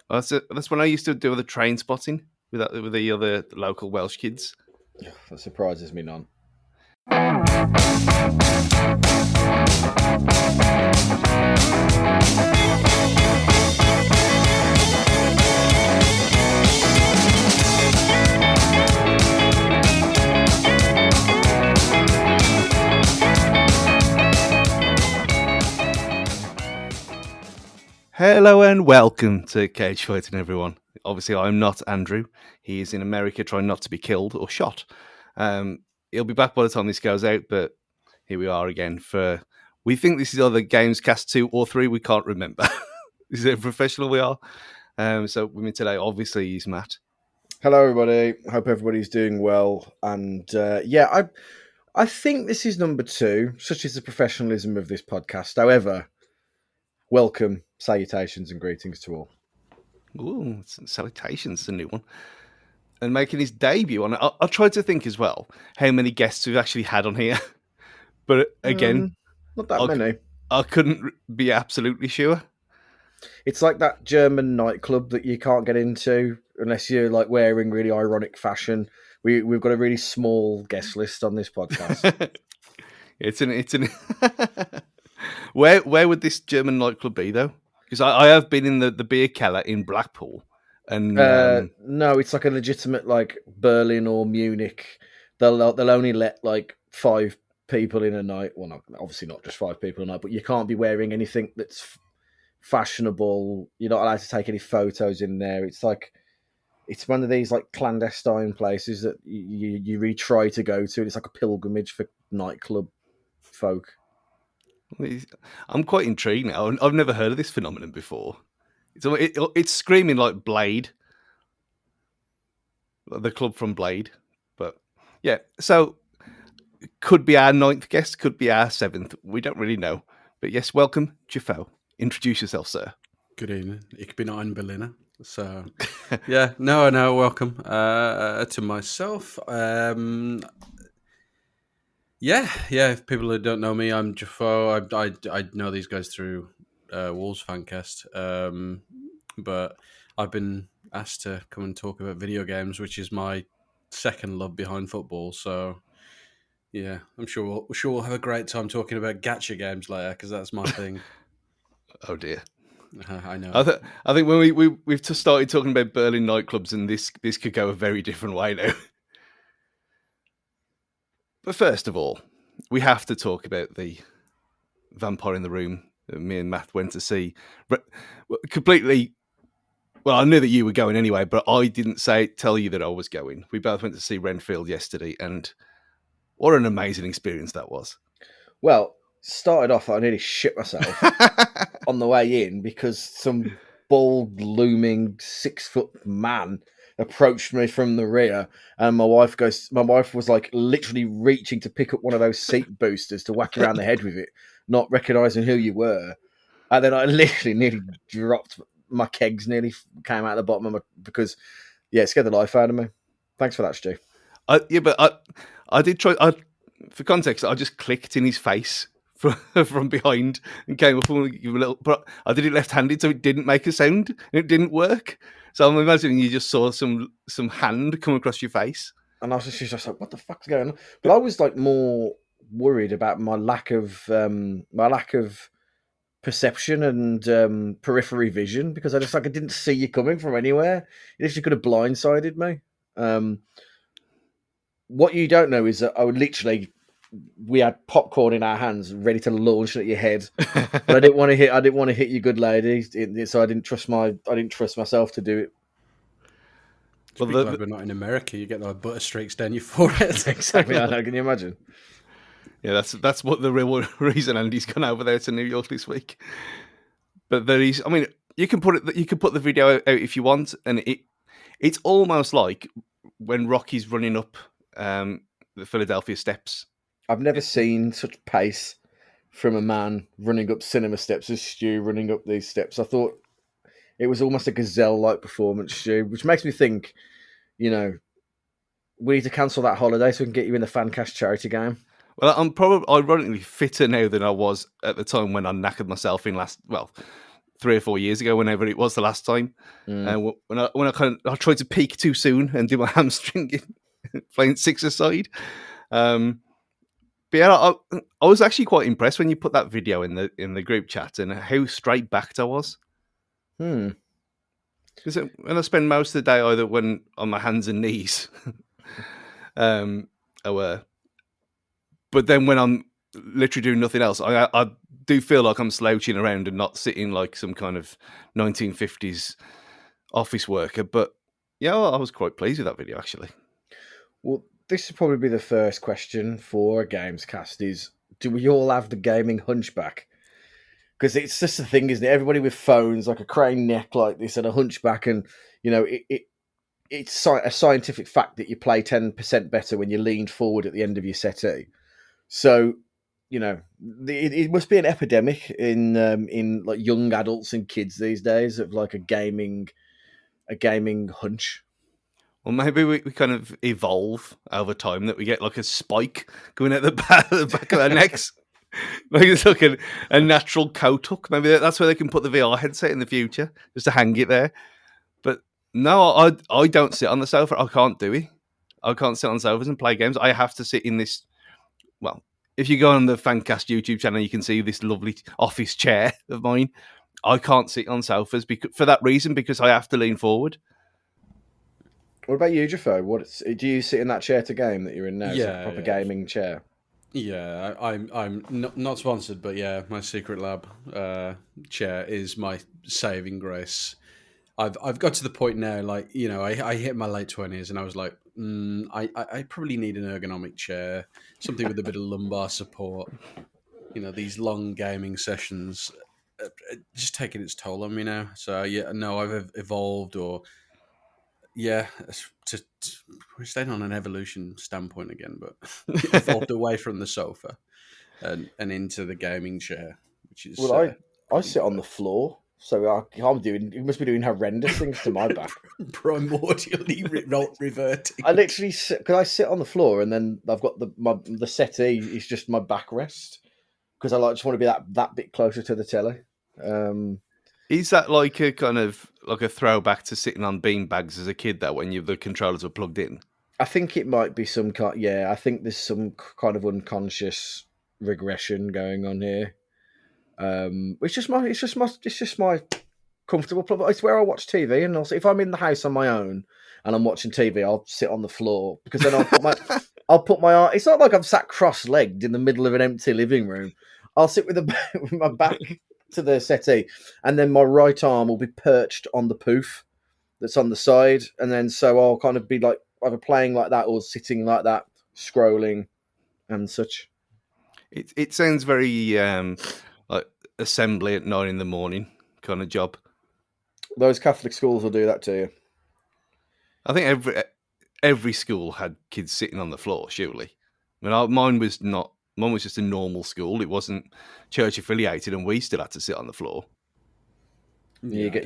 That's when I used to do the train spotting with the other local Welsh kids. That surprises me none. Hello and welcome to Cage Fighting, everyone. Obviously, I'm not Andrew. He is in America trying not to be killed or shot. He'll be back by the time this goes out, but here we are again for... We think this is either GamesCast 2 or 3. We can't remember. This is how professional we are. So with me today, obviously, is Matt. Hello, everybody. Hope everybody's doing well. And I think this is number 2, such is the professionalism of this podcast. However, welcome, salutations, and greetings to all. Ooh, salutations, the new one. And making his debut on it. I tried to think as well how many guests we've actually had on here. But again, not that many. I couldn't be absolutely sure. It's like that German nightclub that you can't get into unless you're like wearing really ironic fashion. We've got a really small guest list on this podcast. it's an Where would this German nightclub be though? Because I have been in the beer keller in Blackpool, and no, it's like a legitimate like Berlin or Munich. They'll only let like 5 people in a night. Well, obviously not just 5 people a night, but you can't be wearing anything that's fashionable. You're not allowed to take any photos in there. It's one of these like clandestine places that you really try to go to. It's like a pilgrimage for nightclub folk. I'm quite intrigued now. I've never heard of this phenomenon before. It's screaming like Blade, the club from Blade. But yeah, so could be our 9th guest, could be our 7th. We don't really know. But yes, welcome, Jefoe. Introduce yourself, sir. Good evening. Ich bin ein Berliner. So, yeah, no, welcome to myself. Yeah. If people who don't know me, I'm Jefoe. I know these guys through Wolves Fancast, but I've been asked to come and talk about video games, which is my second love behind football. So, yeah, I'm sure we'll have a great time talking about gacha games later because that's my thing. Oh dear. I know. I think when we've just started talking about Berlin nightclubs, and this could go a very different way now. But first of all, we have to talk about the Vampire in the Room that me and Matt went to see. Completely. Well, I knew that you were going anyway, but I didn't tell you that I was going. We both went to see Renfield yesterday, and what an amazing experience that was. Well, started off, I nearly shit myself on the way in because some bald, looming 6-foot man approached me from the rear, and my wife was like literally reaching to pick up one of those seat boosters to whack around the head with it, not recognizing who you were. And then I literally nearly dropped my kegs, nearly came out the bottom of because it scared the life out of me. Thanks for that, Stu. I did try. For context, I just clicked in his face from behind and came up and give a little. But I did it left-handed, so it didn't make a sound and it didn't work. So I'm imagining you just saw some hand come across your face, and I was just like, "What the fuck's going on?" But I was like more worried about my lack of perception and periphery vision because I didn't see you coming from anywhere. You literally could have blindsided me. What you don't know is that we had popcorn in our hands, ready to launch it at your head, but I didn't want to hit you, good lady. So I didn't trust myself to do it. Well, glad we're not in America. You get the butter streaks down your forehead. Exactly. I know. Can you imagine? Yeah, that's what the real reason Andy's gone over there to New York this week. But there is, I mean, you can put the video out if you want, and it's almost like when Rocky's running up the Philadelphia steps. I've never seen such pace from a man running up cinema steps as Stu running up these steps. I thought it was almost a gazelle-like performance, Stu, which makes me think, we need to cancel that holiday so we can get you in the Fancast charity game. Well, I'm probably ironically fitter now than I was at the time when I knackered myself in 3 or 4 years ago, whenever it was the last time. When I tried to peak too soon and do my hamstring playing six-a-side. But yeah, I was actually quite impressed when you put that video in the group chat and how straight backed I was. Because when I spend most of the day either when on my hands and knees, I were. But then when I'm literally doing nothing else, I do feel like I'm slouching around and not sitting like some kind of 1950s office worker. But yeah, I was quite pleased with that video actually. Well, this would probably be the first question for a GamesCast is, do we all have the gaming hunchback? Because it's just the thing, isn't it? Everybody with phones, like a crane neck like this and a hunchback, and, you know, it's a scientific fact that you play 10% better when you leaned forward at the end of your settee. So, you know, it must be an epidemic in like young adults and kids these days of like a gaming hunch. Well, maybe we kind of evolve over time that we get like a spike going at the back of our necks. Like it's like a natural coat hook. Maybe that's where they can put the VR headset in the future, just to hang it there. But no, I don't sit on the sofa. I can't do it. I can't sit on sofas and play games. I have to sit in this. Well, if you go on the Fancast YouTube channel, you can see this lovely office chair of mine. I can't sit on sofas for that reason, because I have to lean forward. What about you, Jefoe? Do you sit in that chair to game that you're in now? Is that a proper gaming chair? Yeah, I'm not sponsored, but yeah, my Secret Lab chair is my saving grace. I've got to the point now, like, you know, I hit my late 20s and I was like, I probably need an ergonomic chair, something with a bit of lumbar support. You know, these long gaming sessions just taking its toll on me now. So yeah, no, I've evolved, or yeah, we're staying on an evolution standpoint again, but evolved away from the sofa and into the gaming chair, which is I sit on the floor, so I'm doing. You must be doing horrendous things to my back. Primordially reverting. I literally because I sit on the floor and then I've got the settee is just my backrest because I just want to be that bit closer to the telly. Is that like a kind of like a throwback to sitting on beanbags as a kid, though, when the controllers were plugged in? I think it might be some kind. Yeah, I think there's some kind of unconscious regression going on here. It's just my comfortable place. It's where I watch TV, and also if I'm in the house on my own and I'm watching TV, I'll sit on the floor because then I'll put my arm. It's not like I'm sat cross-legged in the middle of an empty living room. I'll sit with my back to the settee, and then my right arm will be perched on the poof that's on the side, and then so I'll kind of be like either playing like that or sitting like that, scrolling and such. It sounds very like assembly at 9 a.m. kind of job. Those Catholic schools will do that to you. I think every school had kids sitting on the floor. Surely, I mean, mine was not. Mine was just a normal school. It wasn't church affiliated, and we still had to sit on the floor. You get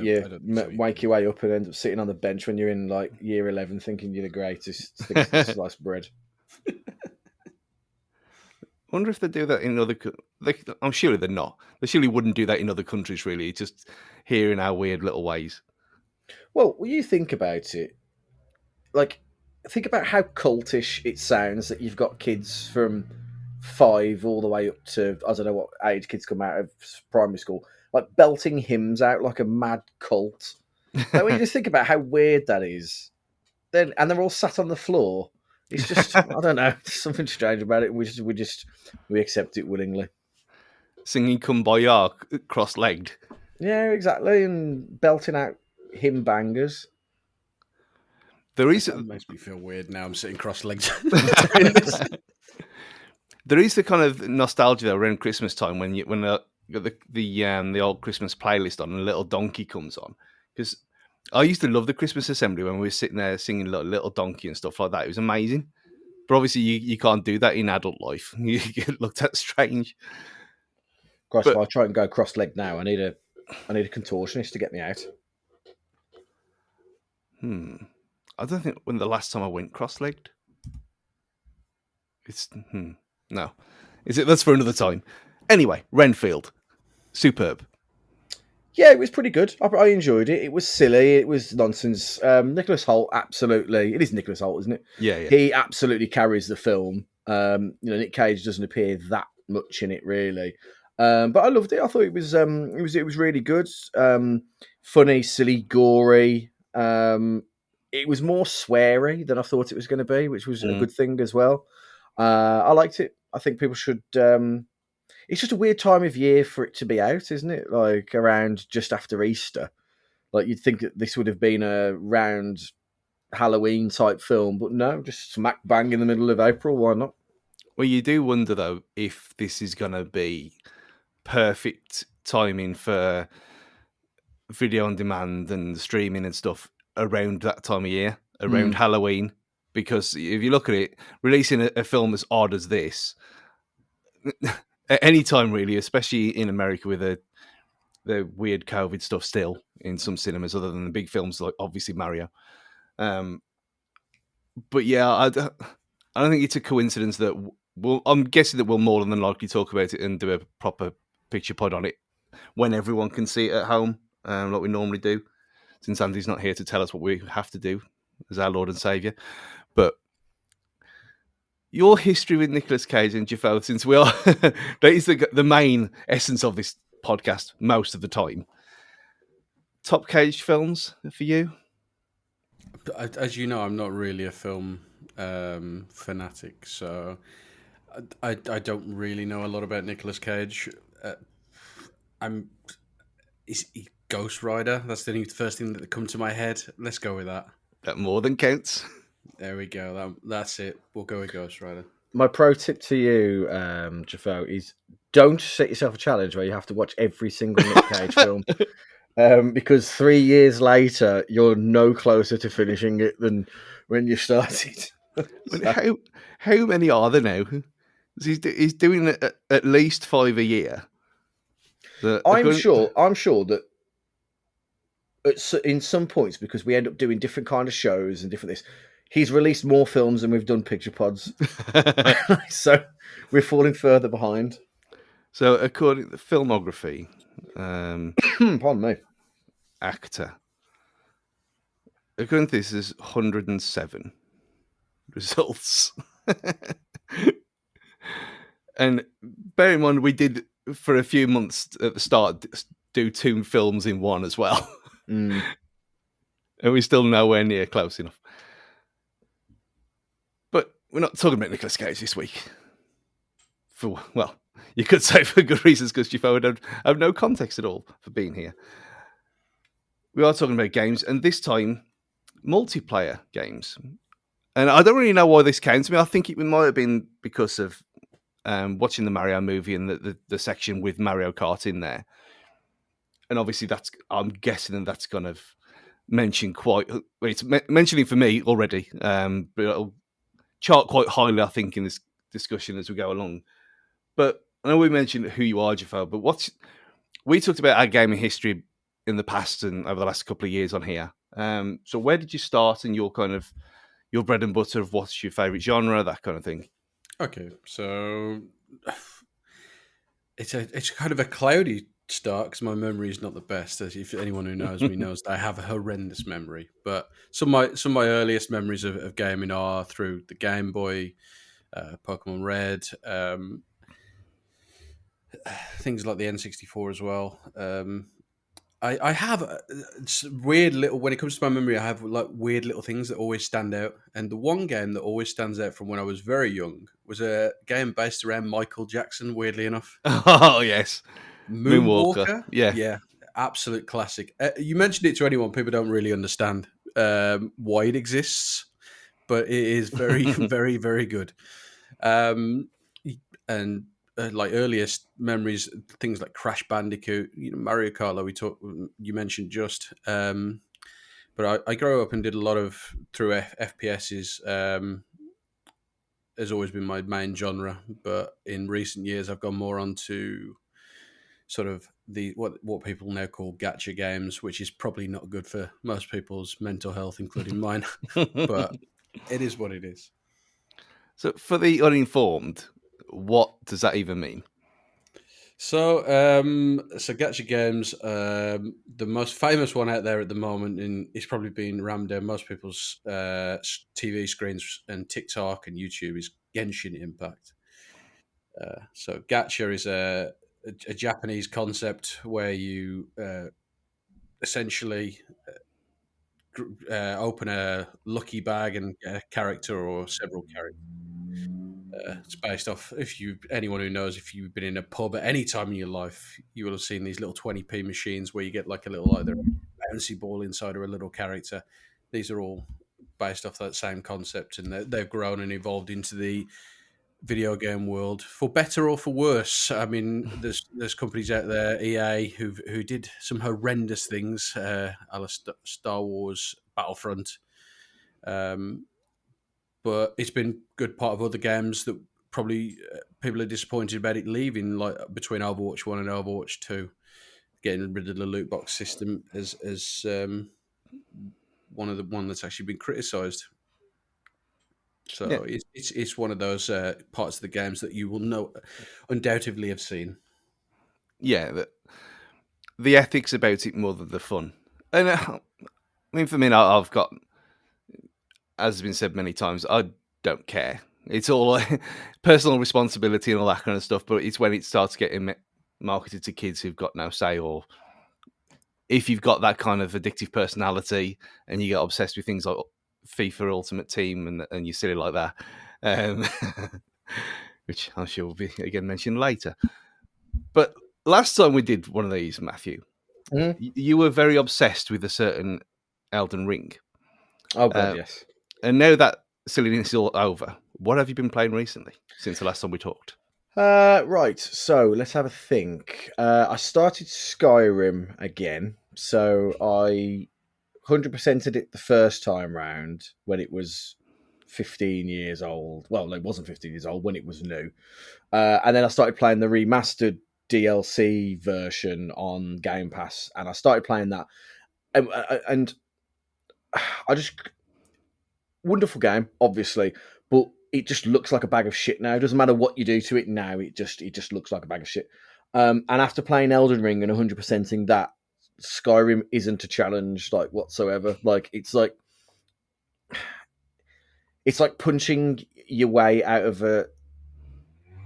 wake your way up and end up sitting on the bench when you're in like year 11, thinking you're the greatest sliced bread. I wonder if they do that in other. I'm sure they're not. They surely wouldn't do that in other countries. Really, just here in our weird little ways. Well, when you think about it, like think about how cultish it sounds that you've got kids from 5 all the way up to I don't know what age kids come out of primary school, like belting hymns out like a mad cult. Like when you just think about how weird that is, then and they're all sat on the floor. It's just I don't know, there's something strange about it. We accept it willingly. Singing "Kumbaya" cross-legged. Yeah, exactly, and belting out hymn bangers. That makes me feel weird now. I'm sitting cross-legged. There is the kind of nostalgia though around Christmas time when the old Christmas playlist on and a little donkey comes on, because I used to love the Christmas assembly when we were sitting there singing Little Donkey and stuff like that. It was amazing. But obviously you can't do that in adult life. You get looked at strange. Christ, if I try and go cross-legged now, I need a contortionist to get me out. I don't think when the last time I went cross-legged. It's no. Is it? That's for another time. Anyway, Renfield. Superb. Yeah, it was pretty good. I enjoyed it. It was silly. It was nonsense. Nicholas Hoult, absolutely. It is Nicholas Hoult, isn't it? Yeah. He absolutely carries the film. Nick Cage doesn't appear that much in it, really. But I loved it. I thought it was really good. Funny, silly, gory. It was more sweary than I thought it was going to be, which was a good thing as well. I liked it. I think people should. It's just a weird time of year for it to be out, isn't it? Like around just after Easter. Like you'd think that this would have been a round Halloween type film, but no, just smack bang in the middle of April. Why not? Well, you do wonder though if this is going to be perfect timing for video on demand and streaming and stuff around that time of year, around Halloween. Because if you look at it, releasing a film as odd as this at any time really, especially in America with the weird COVID stuff still in some cinemas, other than the big films like obviously Mario. But yeah, I don't think it's a coincidence that I'm guessing that we'll more than likely talk about it and do a proper picture pod on it when everyone can see it at home, like we normally do, since Andy's not here to tell us what we have to do as our Lord and Saviour. But your history with Nicolas Cage and Jefoe, since we are, that is the main essence of this podcast most of the time. Top Cage films for you? As you know, I'm not really a film fanatic, so I don't really know a lot about Nicolas Cage. Is he Ghost Rider? That's the first thing that comes to my head. Let's go with that. That more than counts. There we go. That's it. We'll go with Ghost Rider. My pro tip to you, Jefoe, is don't set yourself a challenge where you have to watch every single Nick Cage film. Because 3 years later, you're no closer to finishing it than when you started. So. How many are there now? He's doing at least 5 a year. I'm sure that in some points, because we end up doing different kind of shows and different things, he's released more films than we've done picture pods. So we're falling further behind. So according to the filmography, pardon me, actor. According to this, is 107 results. And bear in mind, we did for a few months at the start do 2 films in one as well. And we're still nowhere near close enough. But we're not talking about Nicolas Cage this week. Well, you could say for good reasons, because Jefoe would have no context at all for being here. We are talking about games, and this time, multiplayer games. And I don't really know why this came to me. I think it might have been because of watching the Mario movie and the section with Mario Kart in there. And obviously, I'm guessing that's kind of mentioned it's mentioning for me already, but it'll chart quite highly, I think, in this discussion as we go along. But I know we mentioned who you are, Jefoe, but we talked about our gaming history in the past and over the last couple of years on here. So where did you start and your bread and butter of what's your favourite genre, that kind of thing? Okay, so it's kind of a cloudy start because my memory is not the best. As if anyone who knows me knows that I have a horrendous memory. But some of my earliest memories of gaming are through the Game Boy, Pokemon Red, things like the N64 as well. I have weird little, when it comes to my memory, I have like weird little things that always stand out. And the one game that always stands out from when I was very young was a game based around Michael Jackson, weirdly enough. Oh, yes. Moonwalker. Yeah. Yeah. Absolute classic. You mentioned it to anyone, people don't really understand why it exists, but it is very, very, very good. And like earliest memories, things like Crash Bandicoot, Mario Kart, you mentioned just. But I grew up and did a lot of through FPSs. Has always been my main genre, but in recent years I've gone more onto sort of the what people now call gacha games, which is probably not good for most people's mental health, including mine. But it is what it is. So for the uninformed, what does that even mean? So Gacha Games, the most famous one out there at the moment, is probably being rammed down most people's TV screens and TikTok and YouTube, is Genshin Impact. So Gacha is a Japanese concept where you essentially open a lucky bag and get a character or several characters. It's based off, anyone who knows, if you've been in a pub at any time in your life, you will have seen these little 20p machines where you get like a little either bouncy ball inside or a little character. These are all based off that same concept, and they've grown and evolved into the video game world for better or for worse. I mean, there's companies out there, EA, who did some horrendous things, a la Star Wars Battlefront. But it's been good part of other games that probably people are disappointed about it leaving, like between Overwatch 1 and Overwatch 2, getting rid of the loot box system as one that's actually been criticised. So Yeah. it's one of those parts of the games that you will undoubtedly have seen. Yeah, the ethics about it more than the fun. And I mean, for me, I've got, as has been said many times, I don't care. It's all personal responsibility and all that kind of stuff. But it's when it starts getting marketed to kids who've got no say, or if you've got that kind of addictive personality and you get obsessed with things like FIFA Ultimate Team and you're silly like that, which I'm sure will be again mentioned later. But last time we did one of these, Matthew, you were very obsessed with a certain Elden Ring. Oh God, yes. And now that silliness is all over, what have you been playing recently since the last time we talked? Right, so let's have a think. I started Skyrim again, so I 100%ed it the first time round when it was 15 years old. Well, no, it wasn't 15 years old when it was new. And then I started playing the remastered DLC version on Game Pass, and I started playing that. And I just wonderful game, obviously, but it just looks like a bag of shit now. It doesn't matter what you do to it now; it just looks like a bag of shit. And after playing Elden Ring and 100%ing that, Skyrim isn't a challenge like whatsoever. Like it's like punching your way out of a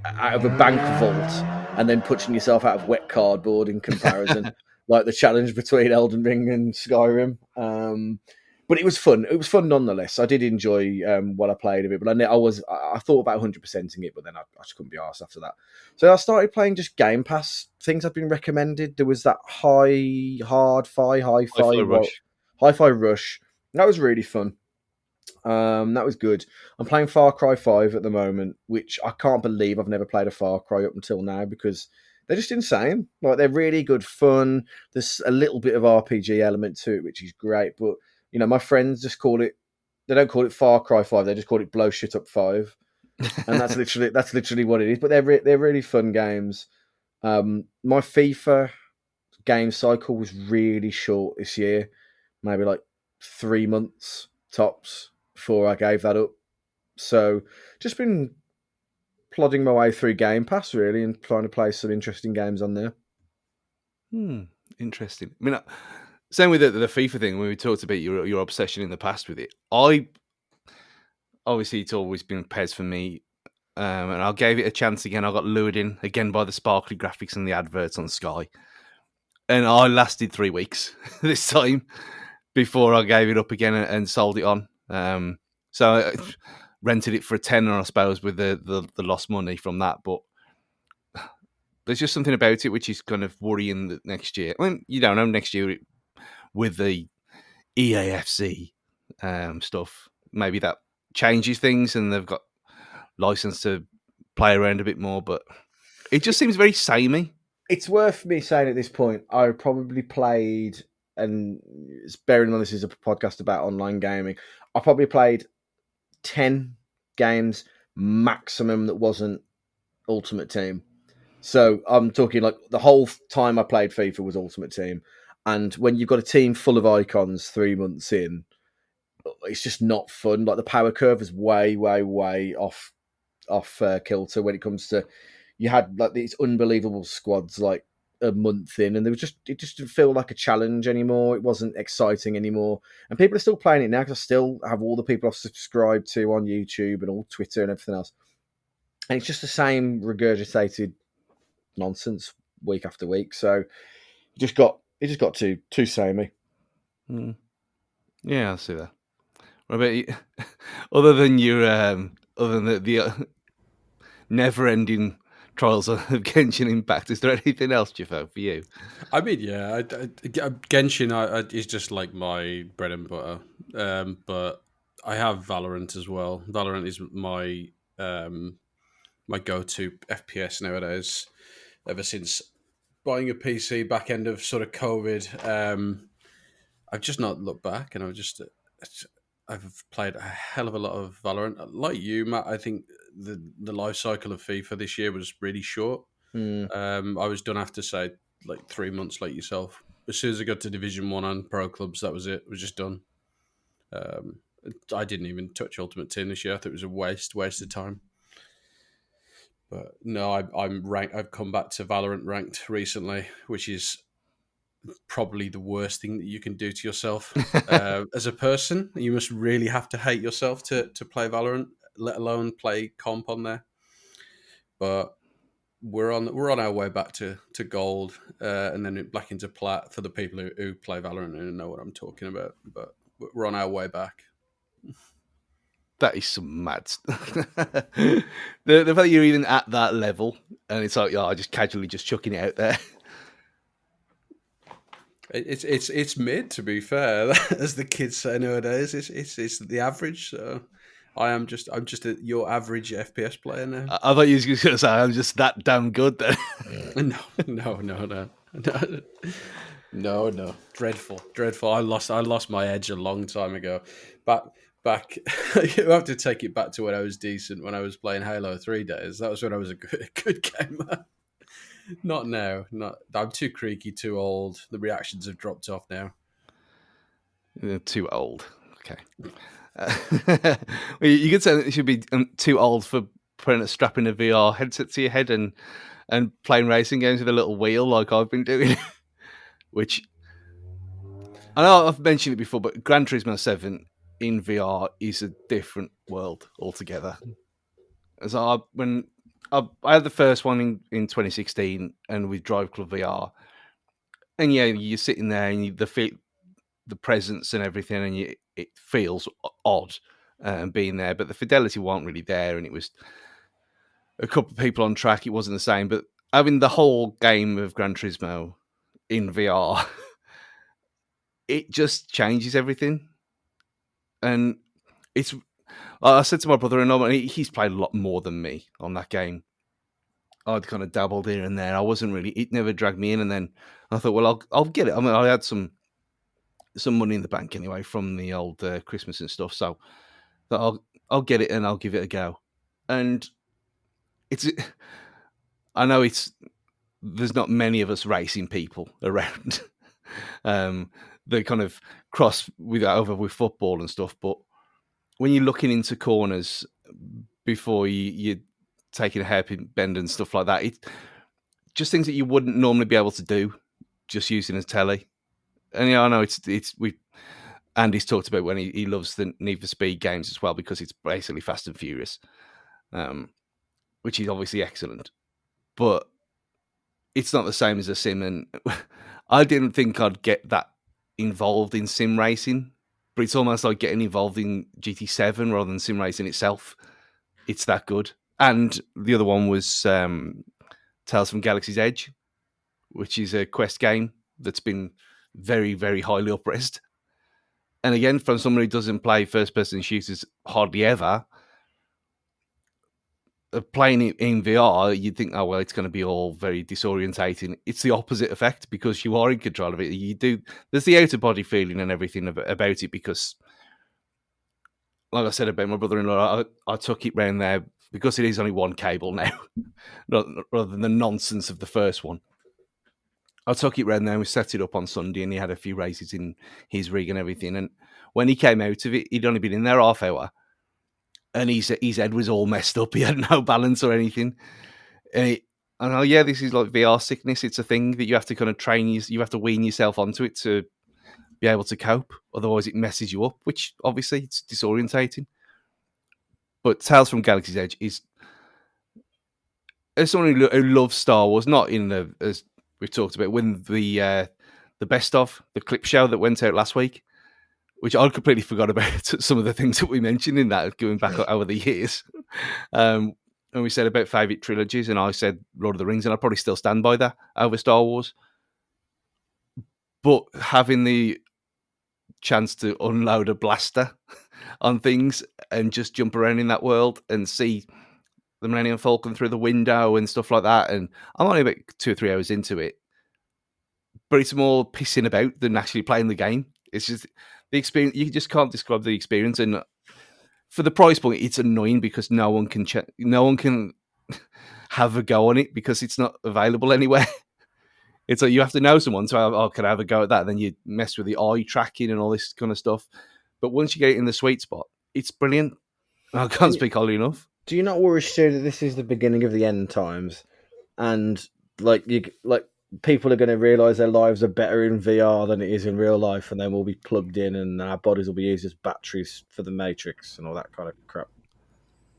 bank vault and then punching yourself out of wet cardboard in comparison. Like the challenge between Elden Ring and Skyrim. But it was fun. It was fun nonetheless. I did enjoy what I played of it, but I thought about 100%ing it, but then I just couldn't be arsed after that. So I started playing just Game Pass things I've been recommended. There was that Hi-Fi Rush. That was really fun. That was good. I'm playing Far Cry 5 at the moment, which I can't believe I've never played a Far Cry up until now because they're just insane. Like they're really good fun. There's a little bit of RPG element to it, which is great. But you know, my friends just call it. They don't call it Far Cry 5. They just call it Blow Shit Up 5, and that's literally what it is. But they're really fun games. My FIFA game cycle was really short this year, maybe like 3 months tops before I gave that up. So just been plodding my way through Game Pass really and trying to play some interesting games on there. Interesting. I mean, same with the FIFA thing. When we talked about your obsession in the past with it, obviously it's always been PES for me, and I gave it a chance again. I got lured in again by the sparkly graphics and the adverts on Sky, and I lasted 3 weeks this time before I gave it up again and sold it on. So I rented it for a tenner, I suppose, with the lost money from that. But there's just something about it which is kind of worrying that next year. I mean, you don't know next year with the EAFC stuff. Maybe that changes things and they've got license to play around a bit more. But it just seems very samey. It's worth me saying at this point, I probably played, and bearing in mind this is a podcast about online gaming, I probably played 10 games maximum that wasn't Ultimate Team. So I'm talking like the whole time I played FIFA was Ultimate Team. And when you've got a team full of icons 3 months in, it's just not fun. Like the power curve is way, way, way off kilter when it comes to you had like these unbelievable squads like a month in, and it just didn't feel like a challenge anymore. It wasn't exciting anymore, and people are still playing it now because I still have all the people I've subscribed to on YouTube and all Twitter and everything else, and it's just the same regurgitated nonsense week after week. So it just got too samey. Yeah, I see that. What about you? Other than your other than the never-ending trials of Genshin Impact, is there anything else, Jefoe, for you? I mean, yeah, Genshin is just like my bread and butter. But I have Valorant as well. Valorant is my go-to FPS nowadays. Ever since buying a PC back end of sort of COVID, I've just not looked back, and I've played a hell of a lot of Valorant. Like you, Matt, I think the life cycle of FIFA this year was really short. I was done after say like 3 months, like yourself. As soon as I got to Division 1 and pro clubs, that was it. It was just done. I didn't even touch Ultimate Team this year. I thought it was a waste of time. But no, I'm ranked. I've come back to Valorant ranked recently, which is probably the worst thing that you can do to yourself as a person. You must really have to hate yourself to play Valorant, let alone play comp on there. But we're on our way back to gold, and then back into plat for the people who play Valorant and know what I'm talking about. But we're on our way back. That is some mad. The fact that you're even at that level, and it's like, I just casually just chucking it out there. It's mid, to be fair, as the kids say nowadays. It's the average. So I'm just your average FPS player now. I thought you were going to say I'm just that damn good then. No. Dreadful. I lost my edge a long time ago. Back, you have to take it back to when I was decent. When I was playing Halo 3 days, that was when I was a good gamer. Not now. I'm too creaky, too old. The reactions have dropped off now. You're too old. Okay. Well, you could say that you should be too old for strapping a VR headset to your head and playing racing games with a little wheel like I've been doing. Which I know I've mentioned it before, but Gran Turismo 7 in VR is a different world altogether. As I had the first one in 2016, and with Drive Club VR, and yeah, you're sitting there and the presence and everything, and it feels odd being there, but the fidelity wasn't really there, and it was a couple of people on track. It wasn't the same, but having the whole game of Gran Turismo in VR, it just changes everything. And I said to my brother-in-law, and he's played a lot more than me on that game. I'd kind of dabbled here and there. I wasn't really. It never dragged me in. And then I thought, well, I'll get it. I mean, I had some money in the bank anyway from the old Christmas and stuff, so I'll get it and I'll give it a go. And I know there's not many of us racing people around. They kind of cross over with football and stuff, but when you're looking into corners before you're taking a hairpin bend and stuff like that, it's just things that you wouldn't normally be able to do just using a telly. And yeah, I know Andy's talked about when he loves the Need for Speed games as well, because it's basically Fast and Furious, which is obviously excellent, but it's not the same as a sim. And I didn't think I'd get that involved in sim racing, but it's almost like getting involved in GT7 rather than sim racing itself. It's that good. And the other one was Tales from Galaxy's Edge, which is a Quest game that's been very, very highly upraised. And again, from someone who doesn't play first-person shooters hardly ever, playing it in VR, you'd think, oh, well, it's going to be all very disorientating. It's the opposite effect, because you are in control of it. There's the out-of-body feeling and everything about it, because, like I said about my brother-in-law, I took it round there because it is only one cable now, rather than the nonsense of the first one. I took it round there and we set it up on Sunday, and he had a few races in his rig and everything. And when he came out of it, he'd only been in there half hour, and his head was all messed up. He had no balance or anything. And yeah, this is like VR sickness. It's a thing that you have to kind of train. You have to wean yourself onto it to be able to cope. Otherwise, it messes you up, which obviously it's disorientating. But Tales from Galaxy's Edge is, as someone who loves Star Wars, not in the, as we've talked about, when the best of the clip show that went out last week, which I completely forgot about some of the things that we mentioned in that, going back over the years. And we said about favourite trilogies, and I said Lord of the Rings, and I'd probably still stand by that over Star Wars. But having the chance to unload a blaster on things and just jump around in that world and see the Millennium Falcon through the window and stuff like that, and I'm only about 2 or 3 hours into it, but it's more pissing about than actually playing the game. It's just the experience. You just can't describe the experience, and for the price point, it's annoying because no one can have a go on it because it's not available anywhere. It's like you have to know someone to have, can I have a go at that? Then you mess with the eye tracking and all this kind of stuff. But once you get it in the sweet spot, it's brilliant. I can't speak highly enough. Do you not worry, Stu, that this is the beginning of the end times, and people are going to realise their lives are better in VR than it is in real life, and then we'll be plugged in, and our bodies will be used as batteries for the Matrix and all that kind of crap?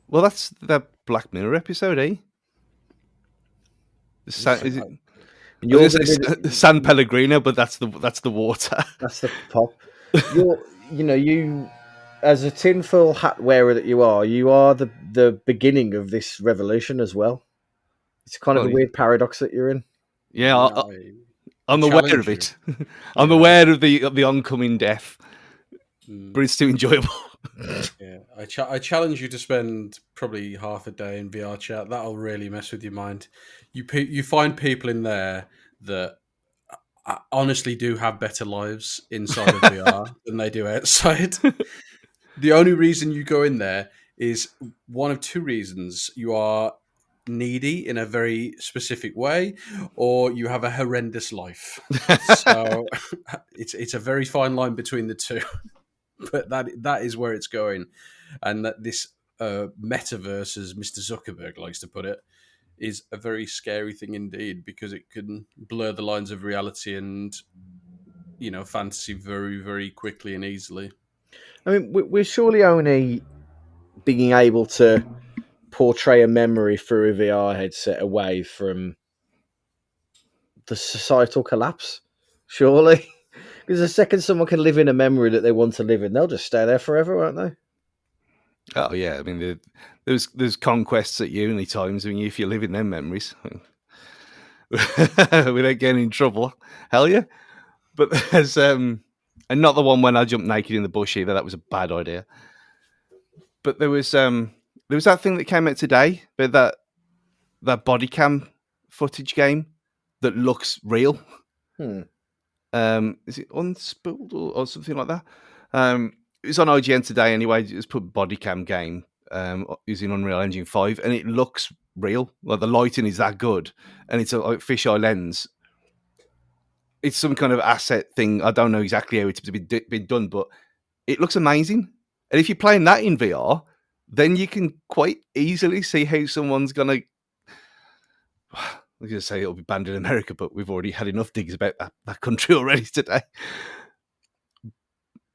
Well, that's the Black Mirror episode, eh? Is it? You're San Pellegrino, but that's the water. That's the pop. You as a tinfoil hat wearer that you are the beginning of this revolution as well. It's kind of a weird paradox that you're in. Yeah, I'm aware of it. I'm aware of the oncoming death, but it's too enjoyable. Yeah, I challenge you to spend probably half a day in VR chat. That'll really mess with your mind. You find people in there that honestly do have better lives inside of VR than they do outside. The only reason you go in there is one of two reasons. You are needy in a very specific way, or you have a horrendous life. So it's a very fine line between the two. But that is where it's going, and that this metaverse, as Mr. Zuckerberg likes to put it, is a very scary thing indeed, because it can blur the lines of reality and fantasy very, very quickly and easily. I mean, we're surely only being able to portray a memory through a VR headset away from the societal collapse, surely. Because the second someone can live in a memory that they want to live in, they'll just stay there forever, won't they? Oh yeah, I mean, there's conquests at uni times. I mean, if you live in them memories, without getting in trouble, hell yeah. But there's and not the one when I jumped naked in the bush either. That was a bad idea. But there was that thing that came out today, but that body cam footage game that looks real. Is it Unspooled or something like that? It was on IGN today anyway. Just put body cam game using Unreal Engine 5, and it looks real. Like the lighting is that good, and it's a fisheye lens. It's some kind of asset thing. I don't know exactly how it's been done, but it looks amazing. And if you're playing that in VR, then you can quite easily see how someone's gonna. I was going to say it'll be banned in America, but we've already had enough digs about that country already today.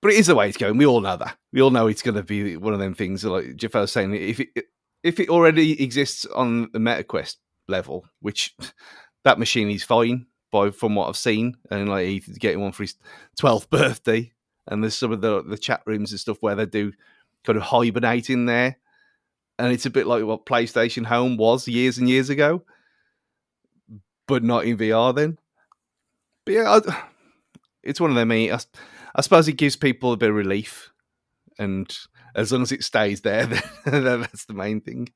But it is the way it's going. We all know that. We all know it's going to be one of them things. Like Jefoe was saying, if it already exists on the MetaQuest level, which that machine is fine from what I've seen, and like he's getting one for his 12th birthday, and there's some of the chat rooms and stuff where they do kind of hibernate in there, and it's a bit like what PlayStation Home was years and years ago. But not in VR then. But yeah, it's one of them. I suppose it gives people a bit of relief, and as long as it stays there, then that's the main thing.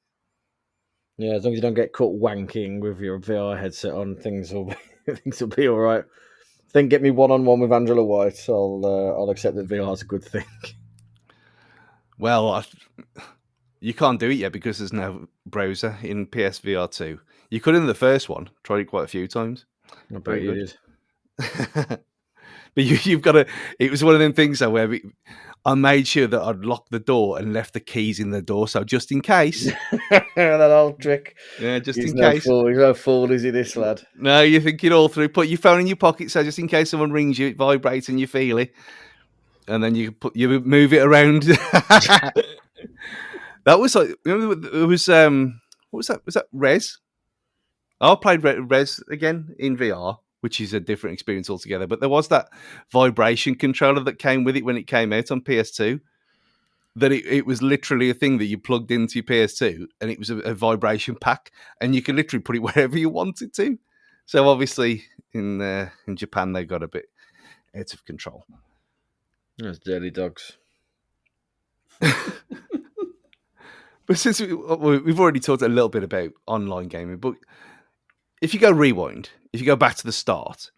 Yeah, as long as you don't get caught wanking with your VR headset on, things will be all right. Then get me one-on-one with Angela White. I'll accept that VR is a good thing. Well, you can't do it yet because there's no browser in PSVR 2. You could in the first one. Tried it quite a few times. I bet you did. But you've got to. It was one of them things though, where I made sure that I'd locked the door and left the keys in the door, so just in case. That old trick. Yeah, just He's in no case. fool. He's no fool, is he, this lad? No, you think it all through. Put your phone in your pocket, so just in case someone rings you, it vibrates and you feel it, and then you move it around. That was like, it was what was that? Was that Res? I played Res again in VR, which is a different experience altogether. But there was that vibration controller that came with it when it came out on PS2. That it was literally a thing that you plugged into your PS2, and it was a vibration pack, and you could literally put it wherever you wanted to. So obviously in Japan they got a bit out of control. Those dirty dogs. But since we've already talked a little bit about online gaming, but if you go rewind, if you go back to the start,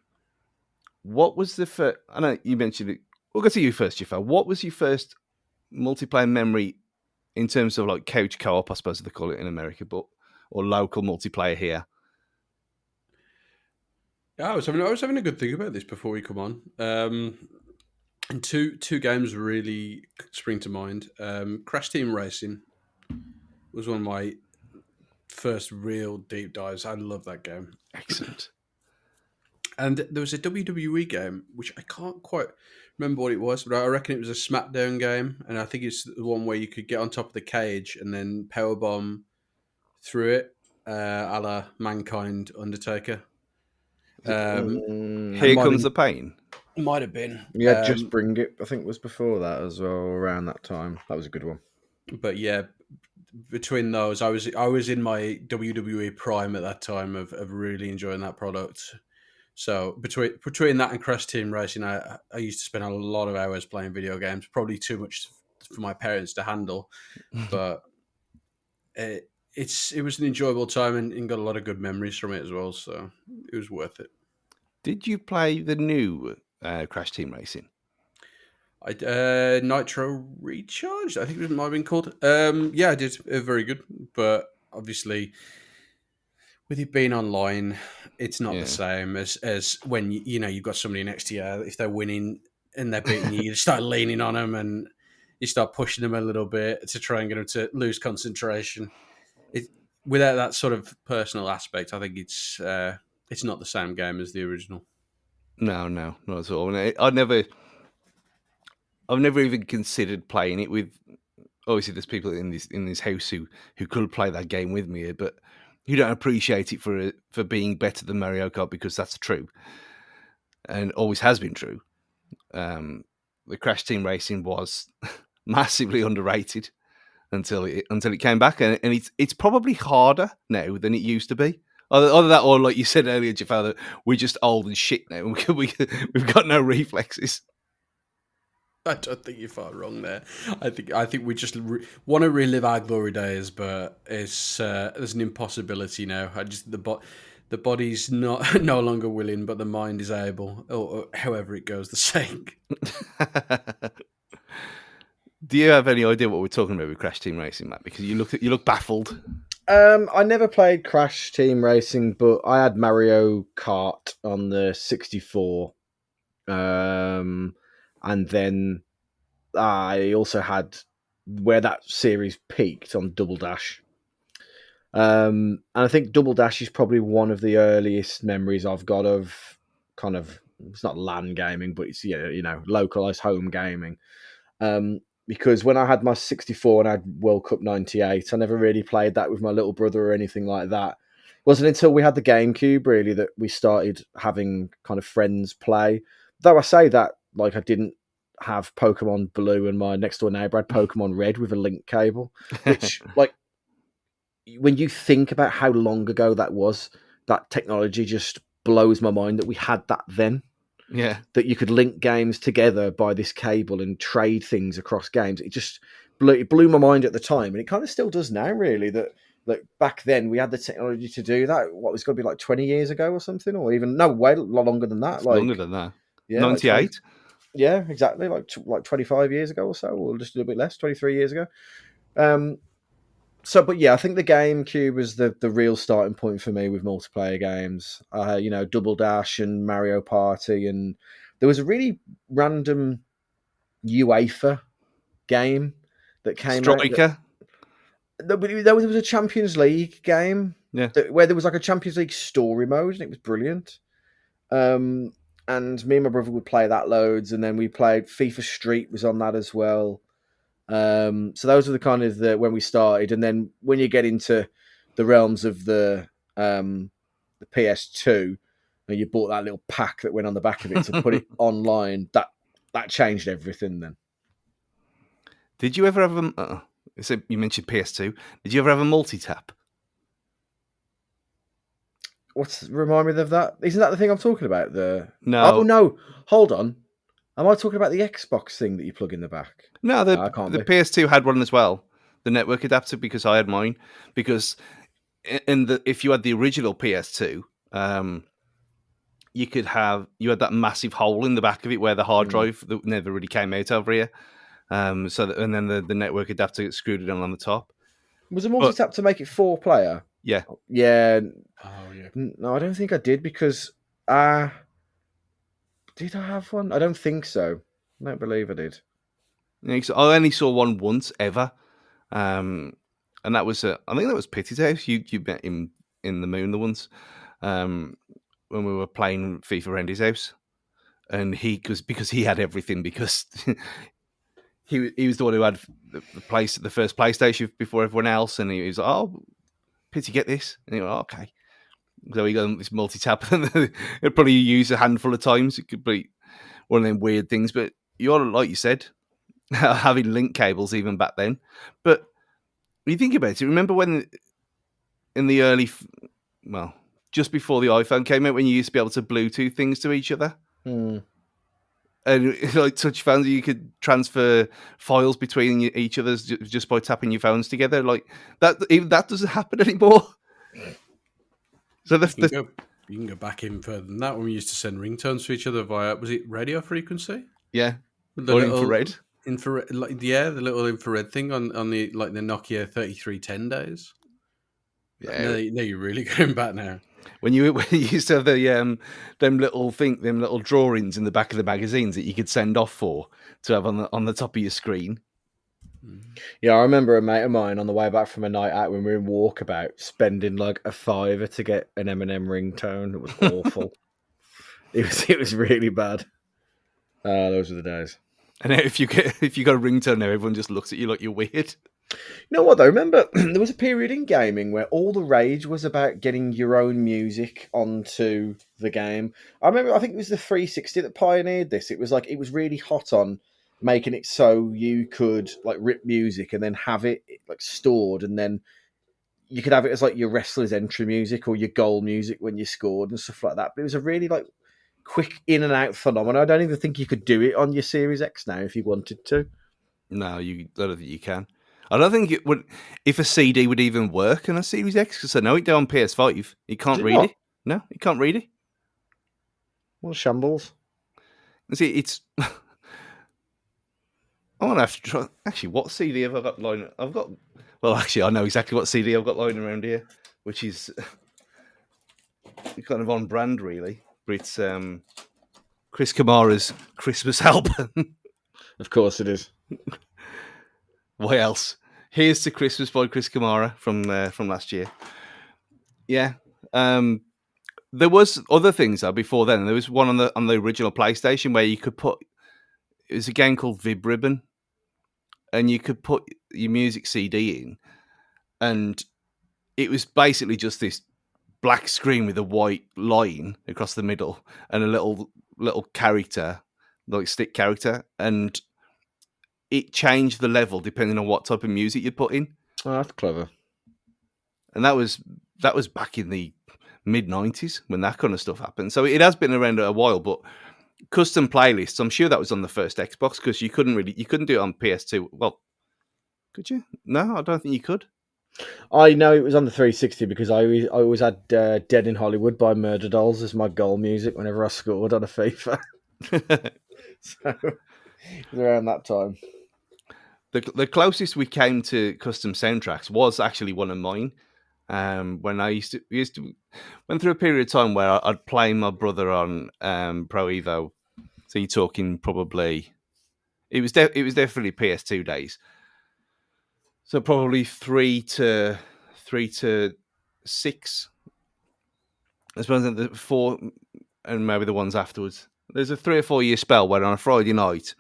what was the first? I know you mentioned it. We'll go to you first, Jefoe. What was your first multiplayer memory in terms of like couch co-op? I suppose they call it in America, but or local multiplayer here. Yeah, I was having a good think about this before we come on. And two games really spring to mind. Crash Team Racing was one of my first real deep dives. I love that game. Excellent. And there was a WWE game, which I can't quite remember what it was, but I reckon it was a SmackDown game. And I think it's the one where you could get on top of the cage and then powerbomb through it, a la Mankind Undertaker. Here Comes the Pain. Might have been. Yeah, Just Bring It, I think, was before that as well, around that time. That was a good one. But yeah, between those, I was in my WWE prime at that time of really enjoying that product. So between that and Crash Team Racing, I used to spend a lot of hours playing video games, probably too much for my parents to handle. But it was an enjoyable time and got a lot of good memories from it as well. So it was worth it. Did you play the new Crash Team Racing? Nitro Recharged, I think it might have been called. Yeah, I did. Very good, but obviously, with it being online, it's not the same as when you've got somebody next to you. If they're winning and they're beating you, you start leaning on them and you start pushing them a little bit to try and get them to lose concentration. Without that sort of personal aspect, I think it's not the same game as the original. No, not at all. I've never even considered playing it with. Obviously, there's people in this house who could play that game with me, but who don't appreciate it for being better than Mario Kart, because that's true and always has been true. The Crash Team Racing was massively underrated until it came back, and it's probably harder now than it used to be. Other that, or like you said earlier, Jefoe, that we're just old and shit now. We've got no reflexes. I don't think you're far wrong there. I think we just want to relive our glory days, but it's there's an impossibility now. The body's not no longer willing, but the mind is able, or however it goes. The saying. Do you have any idea what we're talking about with Crash Team Racing, Matt? Because you look baffled. I never played Crash Team Racing, but I had Mario Kart on the 64. And then I also had where that series peaked on Double Dash. And I think Double Dash is probably one of the earliest memories I've got of kind of, it's not LAN gaming, but it's, localized home gaming. Because when I had my 64 and I had World Cup 98, I never really played that with my little brother or anything like that. It wasn't until we had the GameCube, really, that we started having kind of friends play. Though I say that, like, I didn't have Pokemon Blue and my next door neighbor had Pokemon Red with a link cable, which, like, when you think about how long ago that was, that technology just blows my mind that we had that then. Yeah, that you could link games together by this cable and trade things across games. It just blew my mind at the time, and it kind of still does now, really. That back then we had the technology to do that. What was going to be like 20 years ago or something, or even way longer than that. Longer than that. Yeah, 98. Like yeah, exactly. Like 25 years ago or so, or just a little bit less, 23 years ago. But yeah, I think the GameCube was the real starting point for me with multiplayer games. Double Dash and Mario Party and There was a really random UEFA game that came out. Striker. There was a Champions League game Yeah. where there was like a Champions League story mode, and it was brilliant. And me and my brother would play that loads, and then we played FIFA Street was on that as well. So those were the kind of when we started, and then when you get into the realms of the PS2, and you bought that little pack that went on the back of it to put it online. That changed everything. Then, Did you ever have a? So you mentioned PS2. Did you ever have a multi-tap? remind me of that? Isn't that the thing I'm talking about? No. Oh no, hold on. Am I talking about the Xbox thing that you plug in the back? No, the be. PS2 had one as well, the network adapter, because I had mine. Because if you had the original PS2, you had that massive hole in the back of it where the hard drive that never really came out over here. And then the network adapter screwed it on the top. Was a multi-tap to make it 4-player? Yeah. Yeah. Oh yeah. No, I don't think I did because did I have one? I don't think so. I don't believe I did. I only saw one once ever, and that was I think that was Pitty's house. You met him in the Moon the once, when we were playing FIFA around his house, and because he had everything because he was the one who had the first PlayStation before everyone else, and he was like, "Oh, Pitty, get this," and he went, oh, "Okay." So he got this multi-tap, and he'd probably use a handful of times. It could be one of them weird things, but like you said, having link cables even back then. But when you think about it, remember when in the early, just before the iPhone came out, when you used to be able to Bluetooth things to each other? And like touch phones, you could transfer files between each other's just by tapping your phones together. Like that, even that doesn't happen anymore. So you can go back even further than that when we used to send ringtones to each other via, was it radio frequency? Yeah, The or little infrared. The little infrared thing on the the Nokia 3310 days. Yeah, no, you're really going back now. When you used to have them little drawings in the back of the magazines that you could send off to have on the top of your screen. Yeah, I remember a mate of mine on the way back from a night out when we were in Walkabout spending like a $5 to get an Eminem ringtone. It was awful. It was really bad. Those were the days. And if you got a ringtone now, everyone just looks at you like you're weird. You know what though? Remember there was a period in gaming where all the rage was about getting your own music onto the game. I think it was the 360 that pioneered this. It was really hot on making it so you could like rip music and then have it like stored, and then you could have it as like your wrestler's entry music or your goal music when you scored and stuff like that. But it was a really like quick in and out phenomenon. I don't even think you could do it on your Series X now if you wanted to. No, I don't think you can. I don't think it would. If a CD would even work on a Series X, because I know it down on PS5, you can't read it. No, you can't read it. What shambles? See, it's. I want to have to try. Actually, what CD have I got lying? Well, actually, I know exactly what CD I've got lying around here, which is kind of on brand, really. But it's Chris Kamara's Christmas album. Of course, it is. What else? Here's to Christmas by Chris Kamara from last year. Yeah. There was other things though before then. There was one on the original PlayStation where you could put. It was a game called Vib Ribbon, and you could put your music CD in, and it was basically just this black screen with a white line across the middle and a little character, like stick character, and it changed the level depending on what type of music you put in. Oh, that's clever. And that was back in the mid-90s when that kind of stuff happened. So it has been around a while, but custom playlists, I'm sure that was on the first Xbox because you couldn't do it on PS2. Well, could you? No, I don't think you could. I know it was on the 360 because I always had Dead in Hollywood by Murder Dolls as my goal music whenever I scored on a FIFA. So it was around that time. The closest we came to custom soundtracks was actually one of mine. When we went through a period of time where I'd play my brother on Pro Evo So you're talking probably it was definitely PS2 days. So probably 3 to 6. I suppose the 4 and maybe the ones afterwards. There's a 3 or 4 year spell where on a Friday night,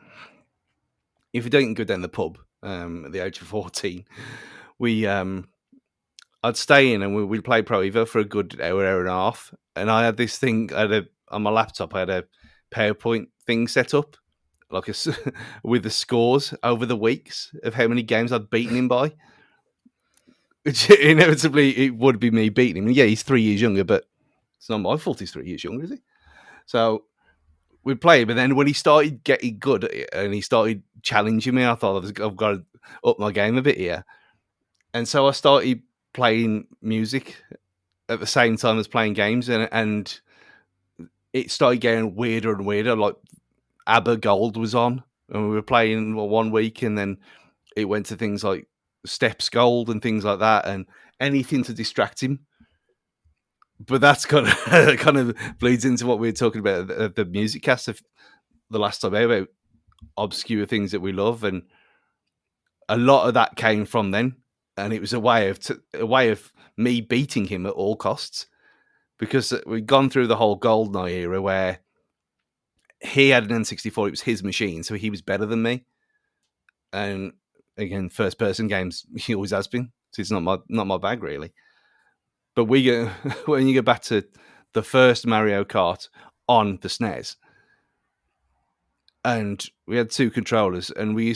if you don't go down the pub at the age of 14, we I'd stay in and we'd play Pro Evo for a good hour and a half. And I had this thing on my laptop. I had a PowerPoint thing set up, like with the scores over the weeks of how many games I'd beaten him by. Which inevitably it would be me beating him. Yeah, he's 3 years younger, but it's not my fault he's 3 years younger, is he? So we'd play, but then when he started getting good at it and he started challenging me, I thought I've got to up my game a bit here. And so I started playing music at the same time as playing games, and it started getting weirder and weirder. Like ABBA Gold was on, and we were playing 1 week, and then it went to things like Steps Gold and things like that, and anything to distract him. But that's kind of bleeds into what we were talking about at the music cast of the last time about obscure things that we love, and a lot of that came from then. And it was a way of me beating him at all costs, because we'd gone through the whole GoldenEye era where he had an N64. It was his machine, so he was better than me. And again, first person games, he always has been. So it's not my bag really. But we go when you go back to the first Mario Kart on the SNES, and we had 2 controllers, and we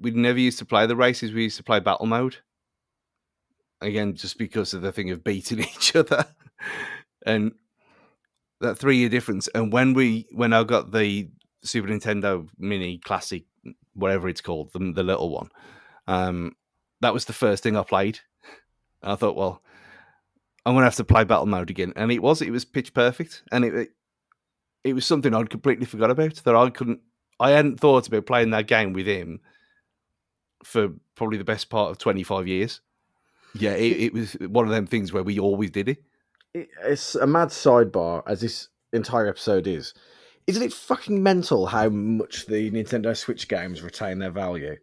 never used to play the races. We used to play battle mode. Again, just because of the thing of beating each other, and that 3 year difference. And when I got the Super Nintendo Mini Classic, whatever it's called, the little one, that was the first thing I played. And I thought, well, I'm gonna have to play battle mode again, and it was pitch perfect, and it was something I'd completely forgot about, that I hadn't thought about playing that game with him for probably the best part of 25 years. Yeah, it was one of them things where we always did it. It's a mad sidebar, as this entire episode is. Isn't it fucking mental how much the Nintendo Switch games retain their value?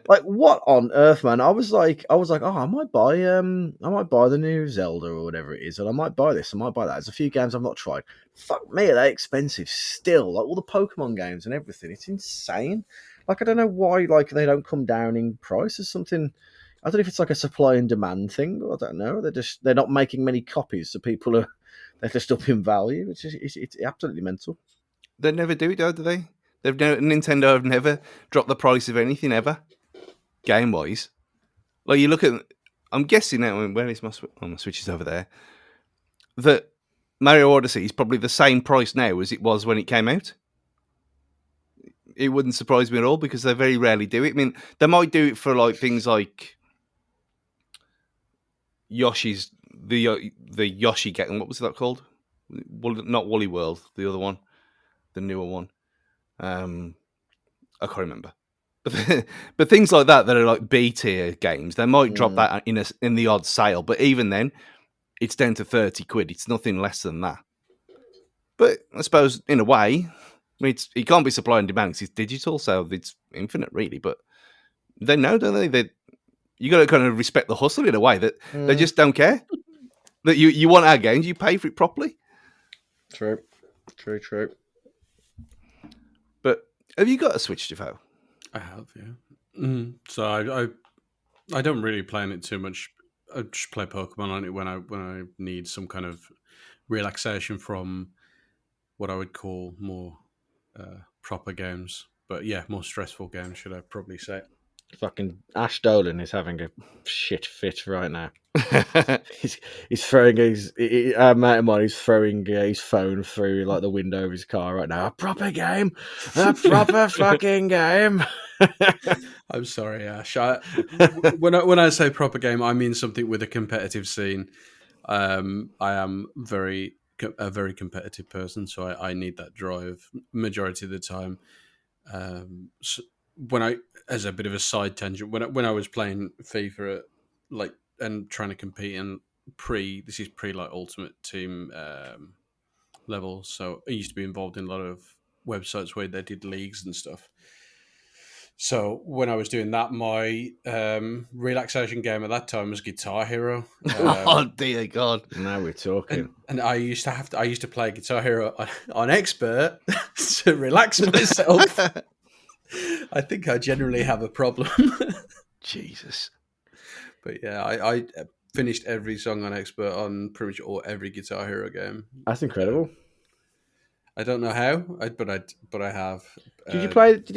Like, what on earth, man? I was like, oh, I might buy the new Zelda or whatever it is, and I might buy this, I might buy that. There's a few games I've not tried. Fuck me, are they expensive still? Like all the Pokemon games and everything. It's insane. Like, I don't know why like they don't come down in price or something. I don't know if it's like a supply and demand thing. I don't know. They're not making many copies, so they're just up in value. It's absolutely mental. They never do it, though, do they? Nintendo have never dropped the price of anything ever, game wise. Like you look at, I'm guessing now. Where is my Switch is over there. That Mario Odyssey is probably the same price now as it was when it came out. It wouldn't surprise me at all, because they very rarely do it. I mean, they might do it for like things like Yoshi's the Yoshi game. What was that called? Not Woolly World. The other one, the newer one. I can't remember. But things like that are like B tier games, they might drop that in the odd sale. But even then, it's down to 30 quid. It's nothing less than that. But I suppose in a way, I mean, it can't be supply and demand because it's digital, so it's infinite, really. But they know, don't they? You got to kind of respect the hustle in a way that they just don't care. That you want our games, you pay for it properly. True. But have you got a Switch, Jefoe? I have, yeah. So I don't really play on it too much. I just play Pokemon on it when I need some kind of relaxation from what I would call more proper games. But yeah, more stressful games, should I probably say. Fucking Ash Dolan is having a shit fit right now. he's throwing his mate of mine. He's throwing his phone through like the window of his car right now. A proper game, a proper fucking game. I'm sorry, Ash. When I say proper game, I mean something with a competitive scene. I am a very competitive person, so I need that drive majority of the time. So as a bit of a side tangent, when I was playing FIFA, like, and trying to compete in this is pre like Ultimate Team level, so I used to be involved in a lot of websites where they did leagues and stuff. So when I was doing that, my relaxation game at that time was Guitar Hero. Oh dear God! Now we're talking. And I used to play Guitar Hero on expert to relax myself. I think I generally have a problem. Jesus. But yeah, I finished every song on expert on pretty much every Guitar Hero game. That's incredible. I don't know how, but I have. Did you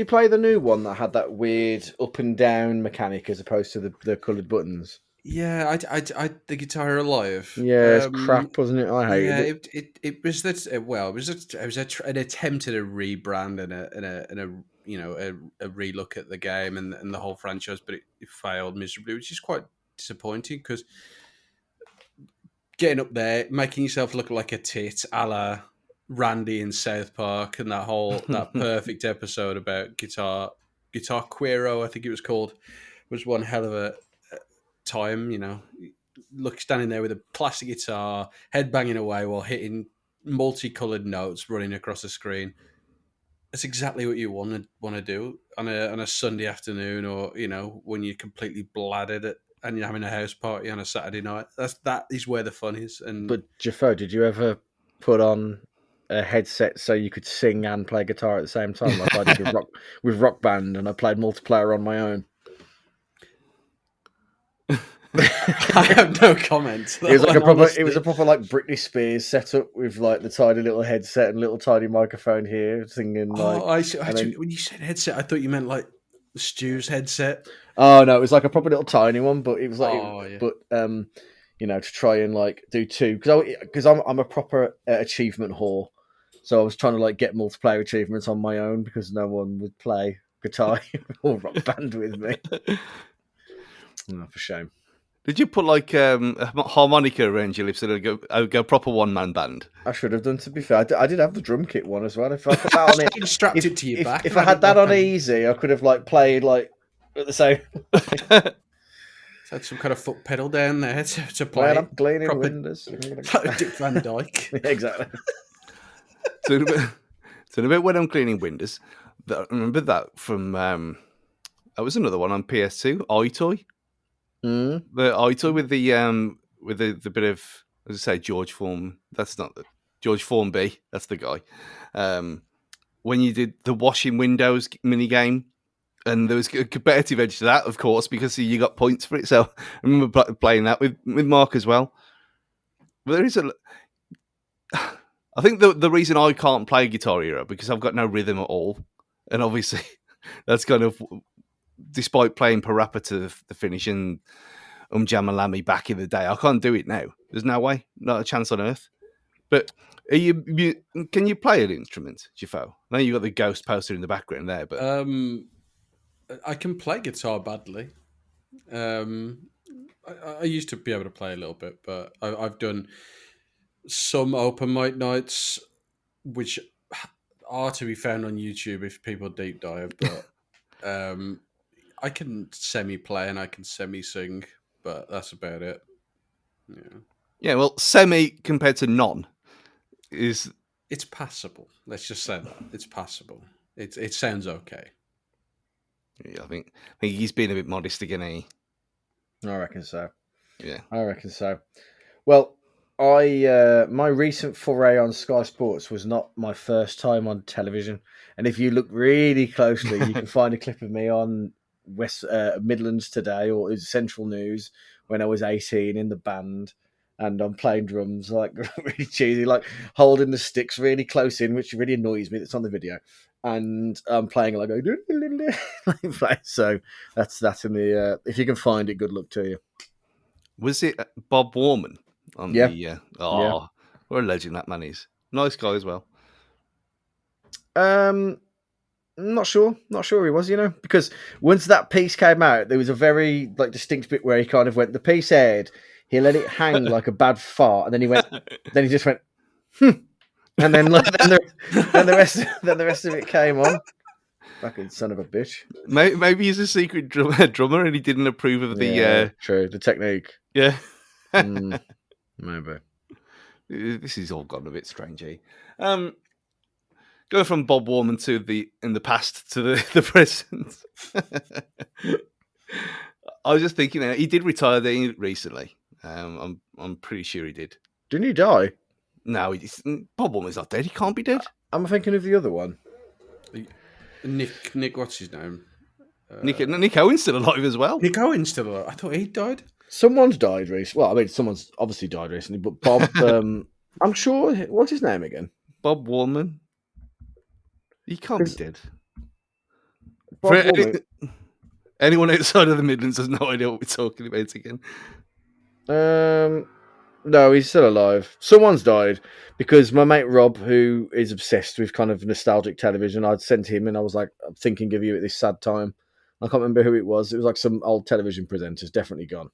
play the new one that had that weird up and down mechanic as opposed to the coloured buttons? Yeah, the Guitar Hero Live. Yeah, it's crap, wasn't it? I hated it. It was that. Well, it was an attempt at a rebrand and a relook at the game and the whole franchise, but it failed miserably, which is quite disappointing because getting up there, making yourself look like a tit, a la Randy in South Park, and that perfect episode about Guitar Queero, I think it was called, was one hell of a time. Look, standing there with a plastic guitar, head banging away while hitting multicolored notes running across the screen. That's exactly what you want to do on a Sunday afternoon, or when you're completely bladdered and you're having a house party on a Saturday night. That is where the fun is. And But Jefoe, did you ever put on a headset so you could sing and play guitar at the same time, like I did with Rock Band, and I played multiplayer on my own? I have no comment. It was like a proper like Britney Spears setup with like the tiny little headset and little tiny microphone here, singing like. When you said headset, I thought you meant like Stu's headset. Oh no, it was like a proper little tiny one, but it was like, yeah. but to try and like do two, because I'm a proper achievement whore, so I was trying to like get multiplayer achievements on my own because no one would play guitar or Rock Band with me. Oh, for shame. Did you put like a harmonica around your lips so it'll go proper one-man band? I should have done, to be fair. I did have the drum kit one as well. If I put that on it, strapped it to your back. If I had that on easy, I could have like played like at the same. Had some kind of foot pedal down there to play. I'm cleaning windows. Dick Van Dyke. Yeah, exactly. So in a bit when I'm cleaning windows, I remember that from that was another one on PS2, iToy. Mm. The iToy with the bit of, as I say, George Form. That's not George Formby. That's the guy. When you did the washing windows mini game, and there was a competitive edge to that, of course, because you got points for it. So I remember playing that with Mark as well. But there is I think the reason I can't play Guitar Hero because I've got no rhythm at all, and obviously that's kind of, despite playing Parappa to the finish and Jamalami back in the day, I can't do it now. There's no way, not a chance on earth. But can you play an instrument, Jefoe? I know you got the ghost poster in the background there, but I can play guitar badly. I used to be able to play a little bit, but I've done some open mic nights, which are to be found on YouTube if people deep dive. But I can semi-play and I can semi-sing, but that's about it. Yeah. Well, semi compared to none is. It's passable. Let's just say that it's passable. It sounds okay. Yeah, I think he's been a bit modest again. I reckon so. Yeah, I reckon so. Well, my recent foray on Sky Sports was not my first time on television, and if you look really closely, you can find a clip of me on West Midlands Today or Central News when I was 18 in the band, and I'm playing drums like really cheesy, like holding the sticks really close in, which really annoys me. That's on the video, and I'm playing like so. That's in the. If you can find it, good luck to you. Was it Bob Warman on Yeah. the? What a legend that man is. Nice guy as well. Not sure he was, because once that piece came out, there was a very like distinct bit where he kind of went, the piece aired, he let it hang like a bad fart, and then he just went, and then the rest of it came on. Fucking son of a bitch. Maybe he's a secret drummer and he didn't approve of the true, the technique. Yeah. Maybe. This has all gone a bit strange, eh? Go from Bob Warman in the past to the present. I was just thinking, he did retire there recently. I'm pretty sure he did. Didn't he die? No, Bob Warman's not dead. He can't be dead. I'm thinking of the other one. Nick, what's his name? Nick Owen's still alive as well. Nick Owen's still alive. I thought he died. Someone's died recently. Well, I mean, someone's obviously died recently, but Bob, I'm sure, what's his name again? Bob Warman. He can't be dead. Bob Warman. Anyone outside of the Midlands has no idea what we're talking about again. No, he's still alive. Someone's died because my mate Rob, who is obsessed with kind of nostalgic television, I'd sent him and I was like, I'm thinking of you at this sad time. I can't remember who it was. It was like some old television presenters, definitely gone.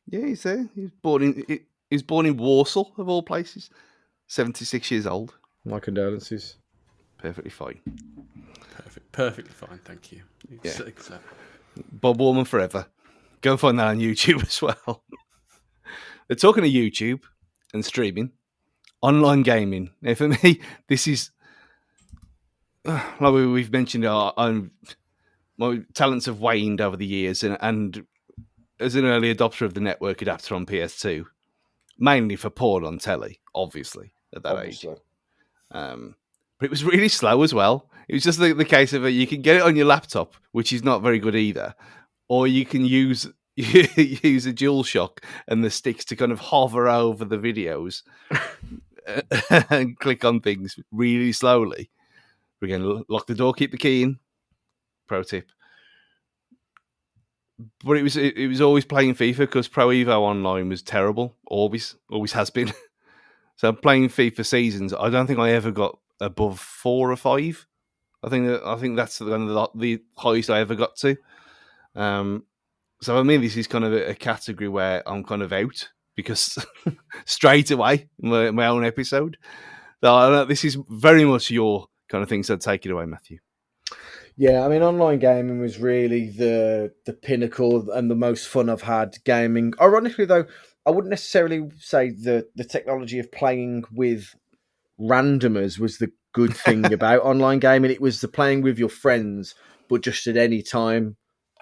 Yeah, he's there. He was born in Warsaw, of all places. 76 years old. My condolences. Perfectly fine. Perfectly fine, thank you. Yeah. Exactly. Bob Warman forever. Go and find that on YouTube as well. They're talking to YouTube and streaming, online gaming. Now, for me, this is like we've mentioned. My talents have waned over the years, and as an early adopter of the network adapter on PS2, mainly for porn on telly, obviously at that age. But it was really slow as well. It was just the case of you can get it on your laptop, which is not very good either, or you can use a DualShock and the sticks to kind of hover over the videos and click on things really slowly. Again, lock the door, keep the key in. Pro tip. But it was always playing FIFA because Pro Evo Online was terrible. Always has been. So playing FIFA seasons, I don't think I ever got above 4 or 5. I think that's the highest I ever got to. So I mean, this is kind of a category where I'm kind of out because straight away my own episode. So this is very much your kind of thing. So take it away, Matthew. Yeah, I mean, online gaming was really the pinnacle and the most fun I've had gaming. Ironically, though, I wouldn't necessarily say the technology of playing with randomers was the good thing about online gaming. It was the playing with your friends, but just at any time,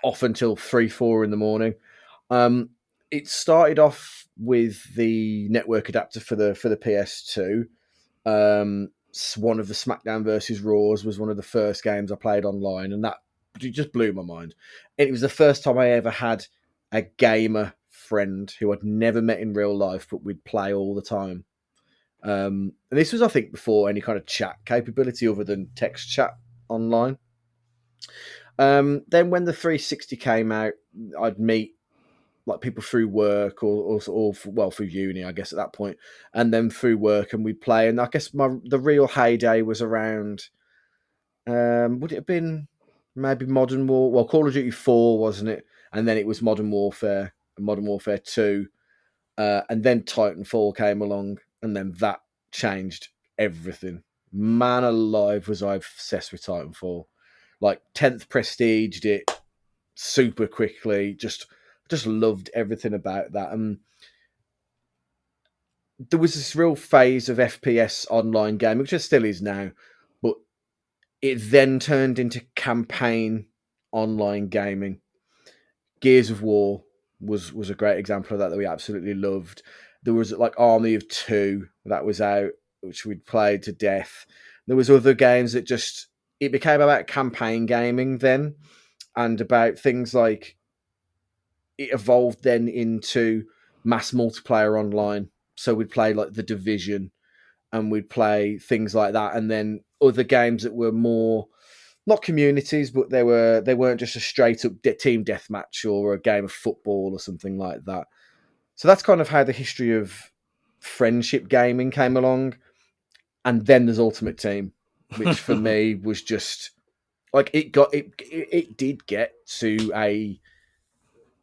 off until 3-4 in the morning. It started off with the network adapter for the PS2. One of the SmackDown versus Raws was one of the first games I played online, and that just blew my mind. And it was the first time I ever had a gamer friend who I'd never met in real life, but we'd play all the time. And this was, I think, before any kind of chat capability other than text chat online. Then when the 360 came out, I'd meet like people through work or through uni, I guess at that point, and then through work, and we'd play. And I guess the real heyday was around. Would it have been maybe Modern War? Well, Call of Duty 4, wasn't it? And then it was Modern Warfare and Modern Warfare 2, and then Titanfall came along, and then that changed everything. Man alive, was I obsessed with Titanfall! Like 10th prestiged it super quickly. Just loved everything about that. And there was this real phase of FPS online gaming, which there still is now, but it then turned into campaign online gaming. Gears of War was a great example of that we absolutely loved. There was like Army of Two that was out, which we'd played to death. There was other games that it became about campaign gaming then, and about things like it evolved then into mass multiplayer online. So we'd play like The Division, and we'd play things like that, and then other games that were more not communities, but they weren't just a straight up team deathmatch or a game of football or something like that. So that's kind of how the history of friendship gaming came along. And then there's Ultimate Team, which for me was just like it did get to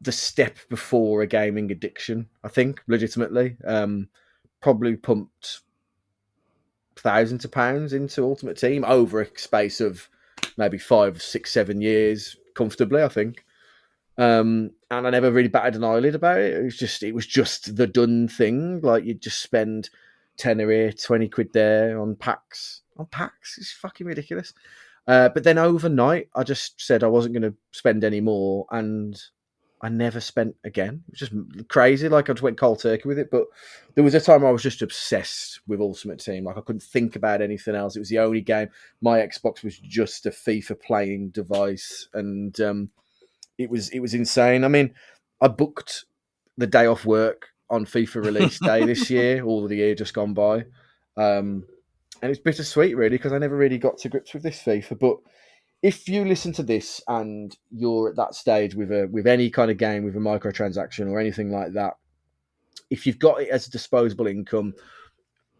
the step before a gaming addiction, I think, legitimately. Probably pumped thousands of pounds into Ultimate Team over a space of maybe 5, 6, 7 years comfortably, I think. And I never really batted an eyelid about it. It was just the done thing. Like you'd just spend tenner here, 20 quid there on packs. On packs, it's fucking ridiculous. But then overnight, I just said I wasn't going to spend any more, and I never spent again. It was just crazy. Like I just went cold turkey with it. But there was a time I was just obsessed with Ultimate Team. Like I couldn't think about anything else. It was the only game. My Xbox was just a FIFA playing device, and it was insane. I mean, I booked the day off work on FIFA release day this year, all of the year just gone by. And it's bittersweet, really, because I never really got to grips with this FIFA. But if you listen to this and you're at that stage with any kind of game with a microtransaction or anything like that, if you've got it as a disposable income,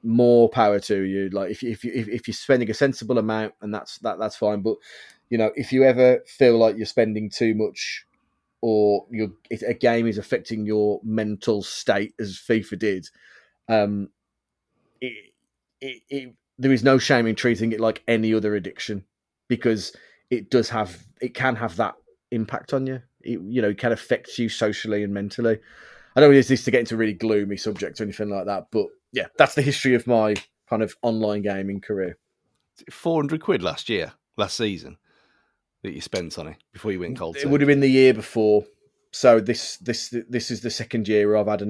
more power to you. Like if you're spending a sensible amount, and that's fine. But if you ever feel like you're spending too much, or a game is affecting your mental state as FIFA did, um, there is no shame in treating it like any other addiction, because it can have that impact on you. It can affect you socially and mentally. I don't use this to get into a really gloomy subject or anything like that, but yeah, that's the history of my kind of online gaming career. 400 quid last season that you spent on it before you went cold turkey. It would have been the year before. So this is the second year where I've had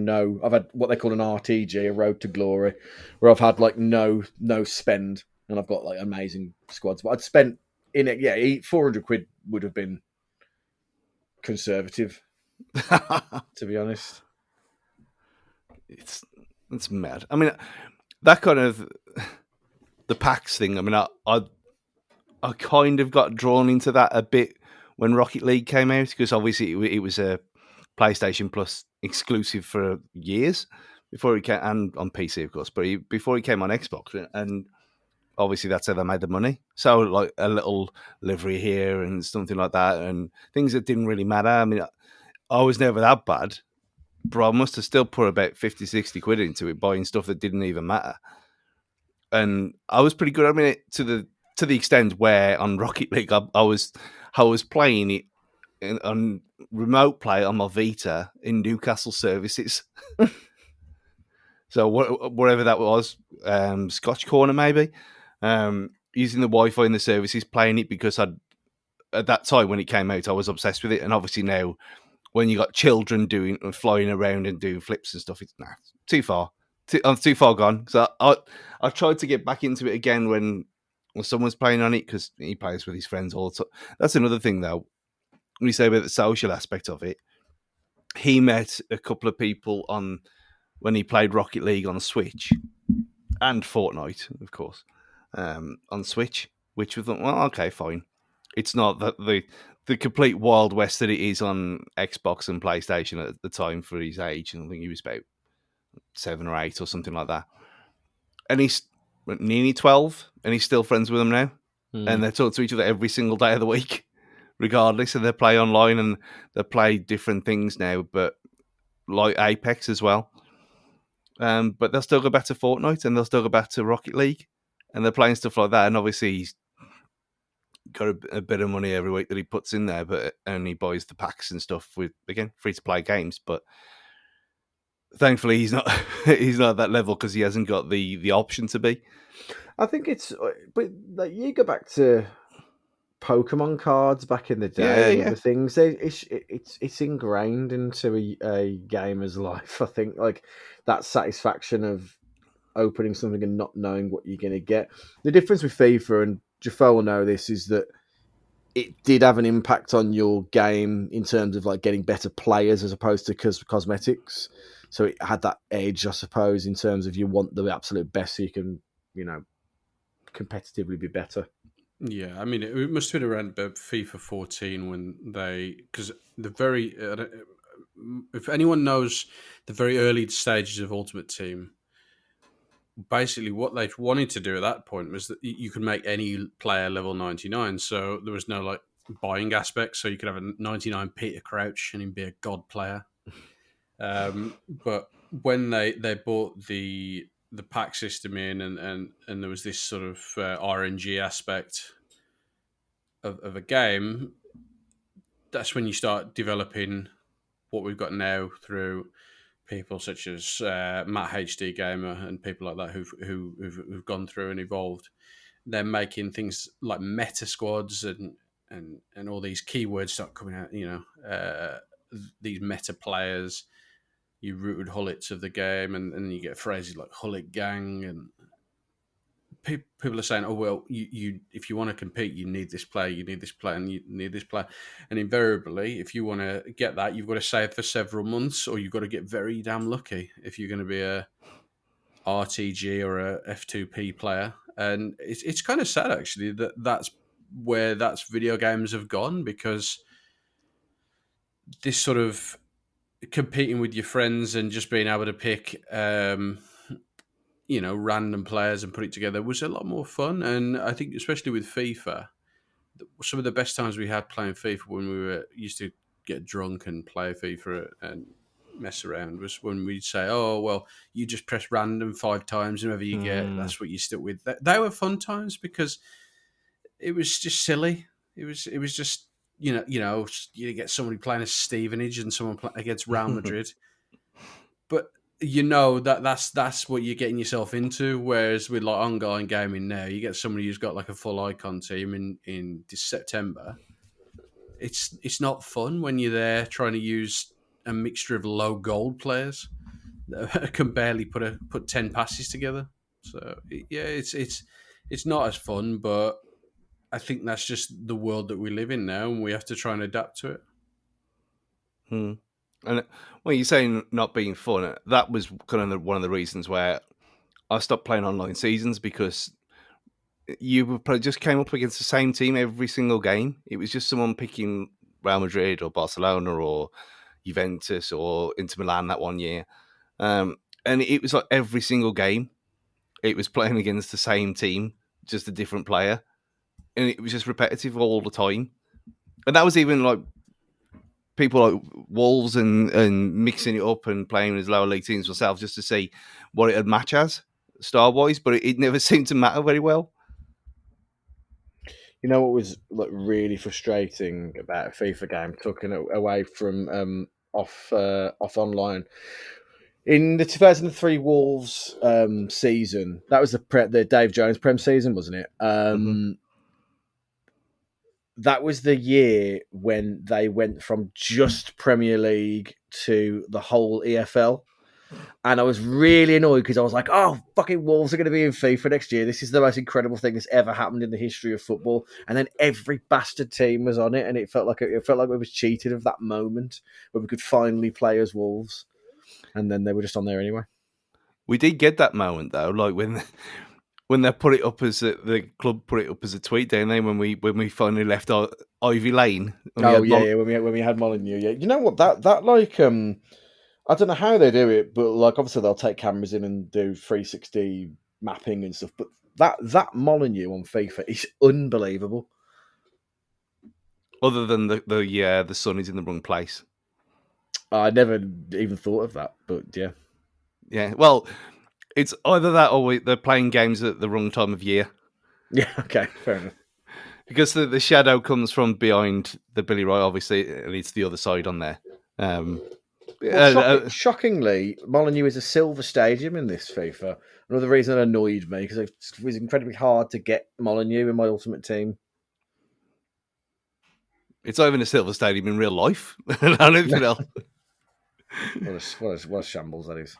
what they call an RTG, a Road to Glory, where I've had like no spend, and I've got like amazing squads. But I'd spent in it, yeah, 400 quid would have been conservative, to be honest. It's mad. I mean, that kind of the packs thing. I mean, I kind of got drawn into that a bit when Rocket League came out, because obviously it was a PlayStation Plus exclusive for years before it came, and on PC, of course, but before it came on Xbox, and obviously that's how they made the money. So like a little livery here and something like that, and things that didn't really matter. I mean, I was never that bad, but I must have still put about 50, 60 quid into it, buying stuff that didn't even matter. And I was pretty good. I mean, to the extent where on Rocket League, I was playing it on remote play on my Vita in Newcastle services. So whatever that was, Scotch Corner maybe, using the Wi-Fi in the services, playing it because at that time when it came out, I was obsessed with it. And obviously now, when you got children flying around and doing flips and stuff, it's too far. I'm too far gone. So I tried to get back into it again when someone's playing on it, because he plays with his friends all the time. That's another thing, though. When you say about the social aspect of it, he met a couple of people when he played Rocket League on Switch and Fortnite, of course, on Switch, which we thought, well, okay, fine. It's not the complete Wild West that it is on Xbox and PlayStation at the time for his age. And I think he was about 7 or 8 or something like that. And he's nearly 12, and he's still friends with them now. And they talk to each other every single day of the week, regardless. And they play online, and they play different things now, but like Apex as well. But they'll still go back to Fortnite, and they'll still go back to Rocket League, and they're playing stuff like that. And obviously, he's got a bit of money every week that he puts in there, but only buys the packs and stuff with, again, free to play games. But thankfully, he's not at that level, because he hasn't got the option to be. I think but like you go back to Pokemon cards back in the day, and the things it's ingrained into a gamer's life. I think like that satisfaction of opening something and not knowing what you're going to get. The difference with FIFA, and Jefoe will know this, is that it did have an impact on your game in terms of like getting better players as opposed to cosmetics. So it had that edge, I suppose, in terms of you want the absolute best so you can, competitively be better. Yeah, I mean, it must have been around FIFA 14 when because the very, if anyone knows the very early stages of Ultimate Team, basically what they wanted to do at that point was that you could make any player level 99. So there was no like buying aspect. So you could have a 99 Peter Crouch and he'd be a god player. But when they bought the pack system in, and there was this sort of RNG aspect of a game, that's when you start developing what we've got now through people such as Matt HD Gamer and people like that who've gone through and evolved. They're making things like meta squads and all these keywords start coming out. These meta players, you rooted hullets of the game, and you get phrases like hullet gang, and people are saying, "Oh well, you if you want to compete, you need this player, you need this player, and you need this player." And invariably, if you want to get that, you've got to save for several months, or you've got to get very damn lucky if you're going to be a RTG or a F2P player. And it's kind of sad actually that's where video games have gone, because this sort of competing with your friends and just being able to pick random players and put it together was a lot more fun. And I think especially with FIFA, some of the best times we had playing FIFA when we used to get drunk and play FIFA and mess around was when we'd say, "Oh well, you just press random 5 times, and whoever you get, that's what you stick with." They were fun times because it was just silly. It was just you get somebody playing as Stevenage and someone against Real Madrid, but that's what you're getting yourself into. Whereas with like ongoing gaming now, you get somebody who's got like a full icon team in September. It's not fun when you're there trying to use a mixture of low gold players that can barely put 10 passes together. So yeah, it's not as fun, but I think that's just the world that we live in now, and we have to try and adapt to it. And when you're saying not being fun, that was kind of one of the reasons where I stopped playing online seasons, because you just came up against the same team every single game. It was just someone picking Real Madrid or Barcelona or Juventus or Inter Milan that one year. And it was like every single game, it was playing against the same team, just a different player. And it was just repetitive all the time. And that was even like people like Wolves and mixing it up and playing with lower league teams themselves just to see what it'd match as star-wise, but it never seemed to matter very well. You know what was like really frustrating about a FIFA game, talking away from off online, in the 2003 Wolves season? That was the Dave Jones Prem season, wasn't it? That was the year when they went from just Premier League to the whole EFL. And I was really annoyed because I was like, "Oh, fucking Wolves are going to be in FIFA next year. This is the most incredible thing that's ever happened in the history of football." And then every bastard team was on it, and it felt like we was cheated of that moment where we could finally play as Wolves, and then they were just on there anyway. We did get that moment though, like when they put it up as the club put it up as a tweet, didn't they? When we finally left Ivy Lane. When we had Molineux, yeah. You know what? That like I don't know how they do it, but like obviously they'll take cameras in and do 360 mapping and stuff. But that Molineux on FIFA is unbelievable. Other than the sun is in the wrong place. I never even thought of that, but yeah. Yeah, well, it's either that or they're playing games at the wrong time of year. Yeah, okay, fair enough. Because the shadow comes from behind the Billy Wright, obviously, and it's the other side on there. Shockingly, Molineux is a silver stadium in this FIFA. Another reason that annoyed me, because it was incredibly hard to get Molineux in my ultimate team. It's not even a silver stadium in real life. Anything else. What a shambles that is.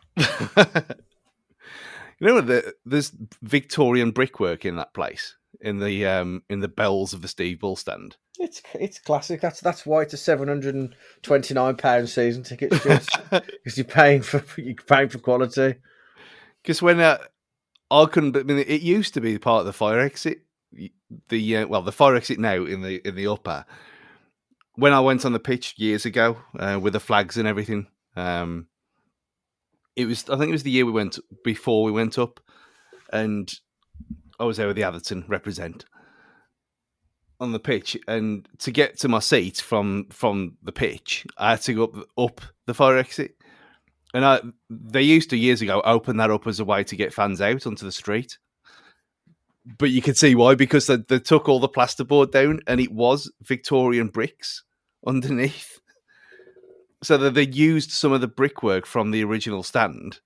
You know, there's Victorian brickwork in that place, in the bells of the Steve Bull stand. It's classic. That's why it's a £729 season ticket, because you're paying for quality. Because when it used to be part of the fire exit. The fire exit now in the upper. When I went on the pitch years ago with the flags and everything, I think it was the year before we went up, and I was there with the Atherton represent on the pitch, and to get to my seat from the pitch, I had to go up the fire exit, and they used to years ago open that up as a way to get fans out onto the street. But you could see why, because they took all the plasterboard down, and it was Victorian bricks underneath. So that they used some of the brickwork from the original stand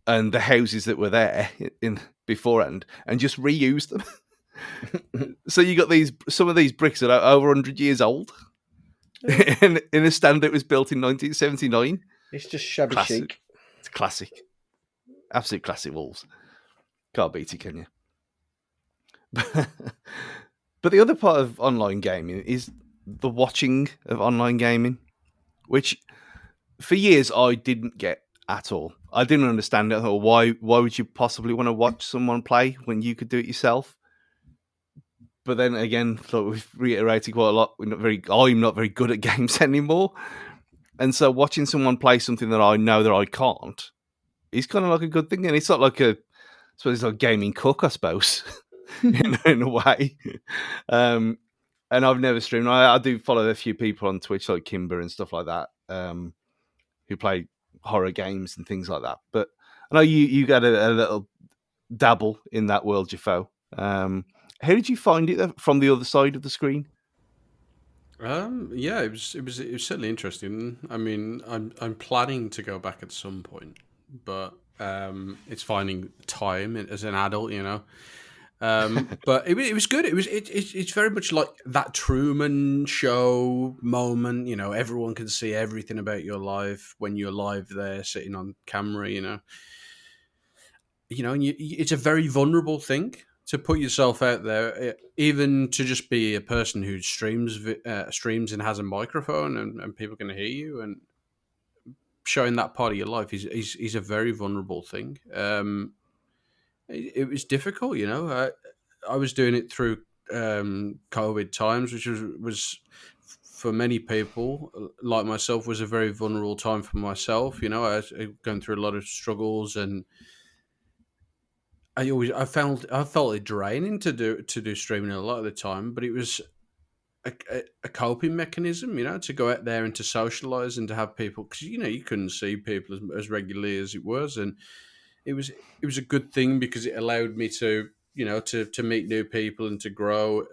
and the houses that were there in beforehand, and just reused them. So you got some of these bricks that are over 100 years old, in a stand that was built in 1979. It's just shabby chic. It's classic, absolute classic Wolves. Can't beat it, can you? But the other part of online gaming is the watching of online gaming, which for years I didn't get at all. I didn't understand it at all. Why would you possibly want to watch someone play when you could do it yourself? But then again, like we've reiterated quite a lot, I'm not very good at games anymore. And so watching someone play something that I know that I can't is kind of like a good thing. And it's not like it's like a gaming cook, I suppose, in a way. And I've never streamed. I do follow a few people on Twitch, like Kimber and stuff like that, who play horror games and things like that. But I know you got a little dabble in that world, Jefoe. How did you find it from the other side of the screen? Yeah, it was certainly interesting. I mean, I'm planning to go back at some point, but it's finding time as an adult, you know. But it was good. It's very much like that Truman Show moment. You know, everyone can see everything about your life when you're live there, sitting on camera. And it's a very vulnerable thing to put yourself out there, even to just be a person who streams and has a microphone and people can hear you, and showing that part of your life is a very vulnerable thing. It was difficult, you know. I was doing it through COVID times, which was for many people like myself was a very vulnerable time for myself. You know, I was going through a lot of struggles, and I felt it draining to do streaming a lot of the time, but it was a coping mechanism, you know, to go out there and to socialize and to have people, because you couldn't see people as regularly as it was, and it was a good thing because it allowed me to to meet new people and to grow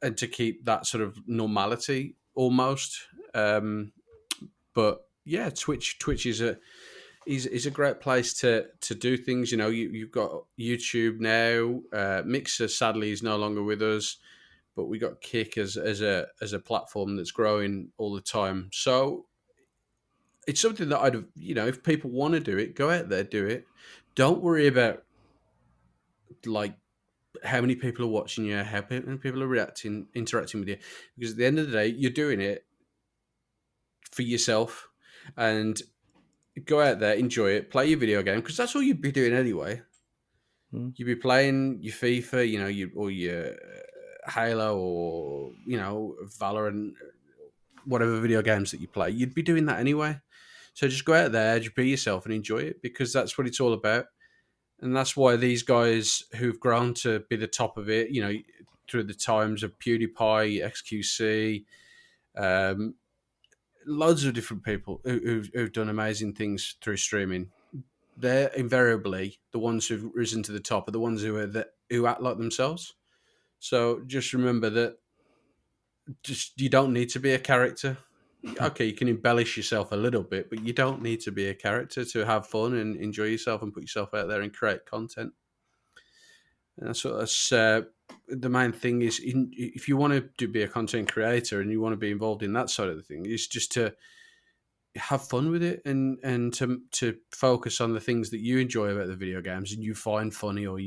and to keep that sort of normality almost. But yeah, Twitch is a great place to do things. You know, you've got YouTube now. Mixer sadly is no longer with us, but we got Kick as a platform that's growing all the time. So it's something that if people want to do it, go out there, do it. Don't worry about like how many people are watching you, how many people are interacting with you, because at the end of the day, you're doing it for yourself. And go out there, enjoy it, play your video game, because that's all you'd be doing anyway. You'd be playing your FIFA, or your Halo, or Valorant, whatever video games that you play. You'd be doing that anyway. So just go out there, just be yourself, and enjoy it, because that's what it's all about. And that's why these guys who've grown to be the top of it, through the times of PewDiePie, XQC, loads of different people who've done amazing things through streaming. They're invariably the ones who've risen to the top are the ones who act like themselves. So just remember that you don't need to be a character. Okay, you can embellish yourself a little bit, but you don't need to be a character to have fun and enjoy yourself and put yourself out there and create content. And that's the main thing is, if you want to be a content creator and you want to be involved in that side of the thing, is just to have fun with it and to focus on the things that you enjoy about the video games and you find funny, or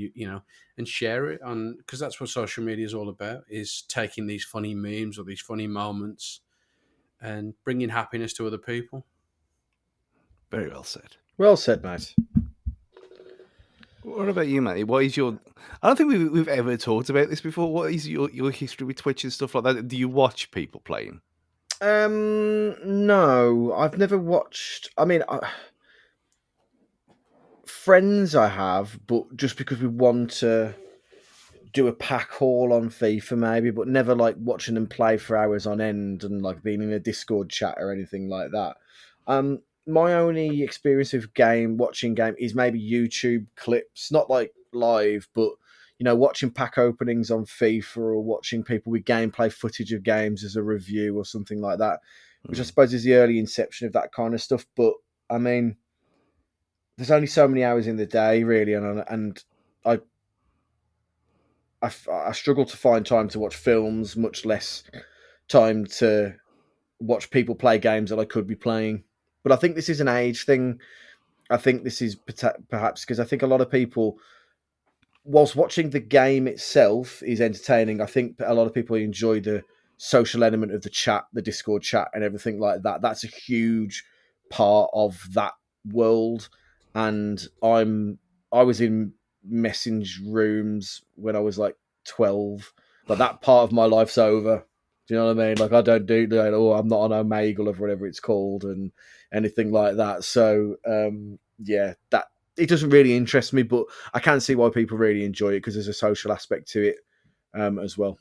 and share it on, because that's what social media is all about, is taking these funny memes or these funny moments and bringing happiness to other people. Very well said. Well said, mate. What about you, Matty? What is your? I don't think we've ever talked about this before. What is your history with Twitch and stuff like that? Do you watch people playing? No, I've never watched. I mean, friends I have, but just because we want to do a pack haul on FIFA, maybe, but never like watching them play for hours on end and like being in a Discord chat or anything like that. My only experience with watching game is maybe YouTube clips, not like live, but watching pack openings on FIFA or watching people with gameplay footage of games as a review or something like that, which I suppose is the early inception of that kind of stuff. But I mean, there's only so many hours in the day, really, and I I struggle to find time to watch films, much less time to watch people play games that I could be playing. But I think this is an age thing. I think this is perhaps because I think a lot of people, whilst watching the game itself is entertaining, I think a lot of people enjoy the social element of the chat, the Discord chat, and everything like that. That's a huge part of that world. And I was in message rooms when I was like 12. Like that part of my life's over. Do you know what I mean? Like I don't do like, oh, I'm not on Omegle or whatever it's called and anything like that. So yeah, that it doesn't really interest me, but I can see why people really enjoy it because there's a social aspect to it as well.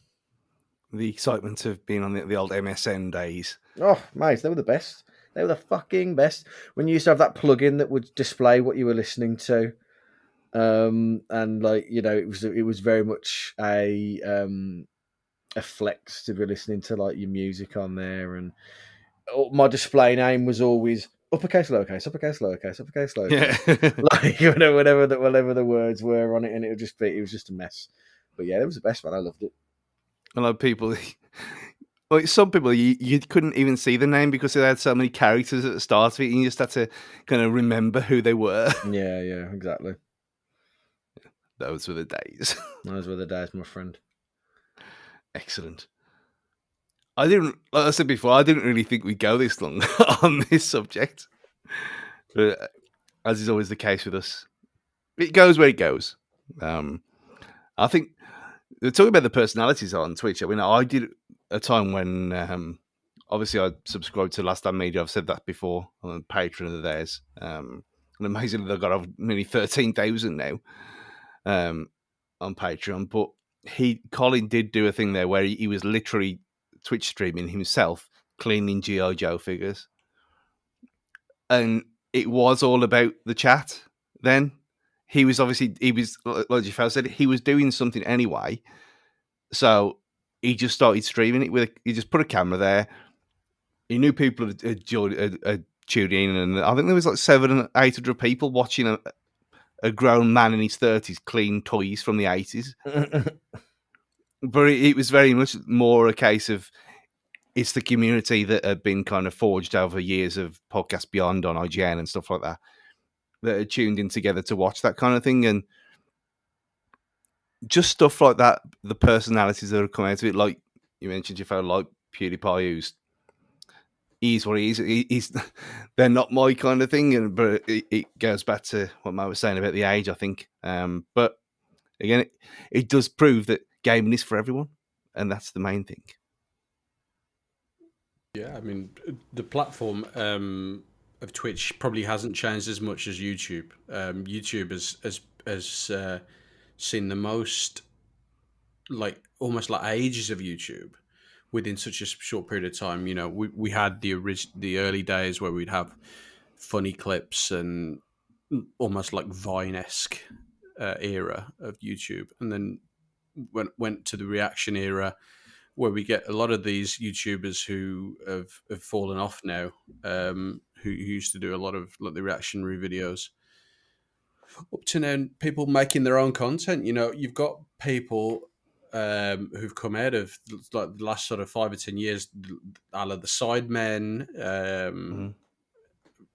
The excitement of being on the old MSN days. Oh, mate, they were the best. They were the fucking best. When you used to have that plugin that would display what you were listening to, and like it was very much a flex to be listening to like your music on there. And my display name was always uppercase, lowercase, uppercase, lowercase, uppercase, lowercase. Yeah. Like whatever the words were on it, and it was just a mess. But yeah, it was the best one. I loved it. A lot of people, like some people, you couldn't even see the name because they had so many characters at the start of it. And you just had to kind of remember who they were. Yeah, exactly. Those were the days. Those were the days, my friend. Excellent. I didn't, like I said before, I didn't really think we'd go this long on this subject. But as is always the case with us, it goes where it goes. I think they're talking about the personalities on Twitch. I mean, I did a time when, obviously, I subscribed to Last Stand Media. I've said that before. I'm a patron of theirs. And amazingly, they've got over nearly 13,000 now on Patreon. But Colin did do a thing there where he was literally Twitch streaming himself, cleaning G.I. Joe figures. And it was all about the chat then. He was, like Jefoe said, he was doing something anyway. So he just started streaming it he just put a camera there. He knew people had tuned in, and I think there was like 700 or 800 people watching a grown man in his 30s clean toys from the 80s. But it was very much more a case of it's the community that had been kind of forged over years of Podcast Beyond on IGN and stuff like that had tuned in together to watch that kind of thing. And just stuff like that, the personalities that have come out of it, like you mentioned, Jefoe, like PewDiePie, he's what he is. They're not my kind of thing, but it goes back to what Matt was saying about the age, I think. But again, it does prove that gaming is for everyone, and that's the main thing. Yeah, I mean, the platform of Twitch probably hasn't changed as much as YouTube. YouTube has seen the most, like almost like ages of YouTube within such a short period of time. You know, we had the early days where we'd have funny clips and almost like Vine-esque era of YouTube, and then went to the reaction era where we get a lot of these YouTubers who have fallen off now, who used to do a lot of like the reactionary videos. Up to now, people making their own content. You know, you've got people who've come out of like the last sort of 5 or 10 years, a la the Sidemen,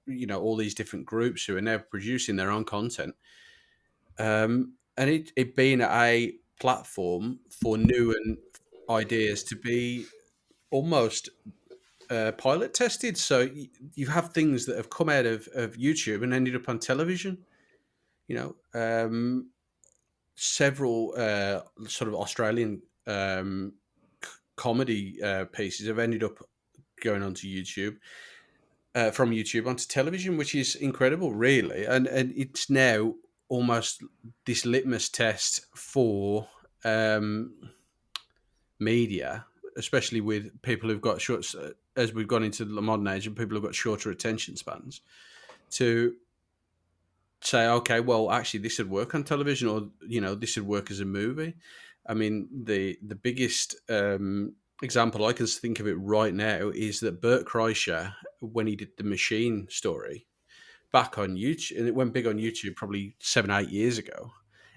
you know, all these different groups who are now producing their own content. And it being a platform for new and ideas to be almost pilot tested. So you have things that have come out of YouTube and ended up on television. You know, several sort of Australian comedy pieces have ended up going onto YouTube. From YouTube onto television, which is incredible, really, and it's now almost this litmus test for media, especially with people who've got short, as we've gone into the modern age, and people who've got shorter attention spans, to say, okay, well, actually, this would work on television, or this would work as a movie. I mean, the biggest example I can think of it right now is that Bert Kreischer, when he did the Machine story back on YouTube, and it went big on YouTube probably 7-8 years ago,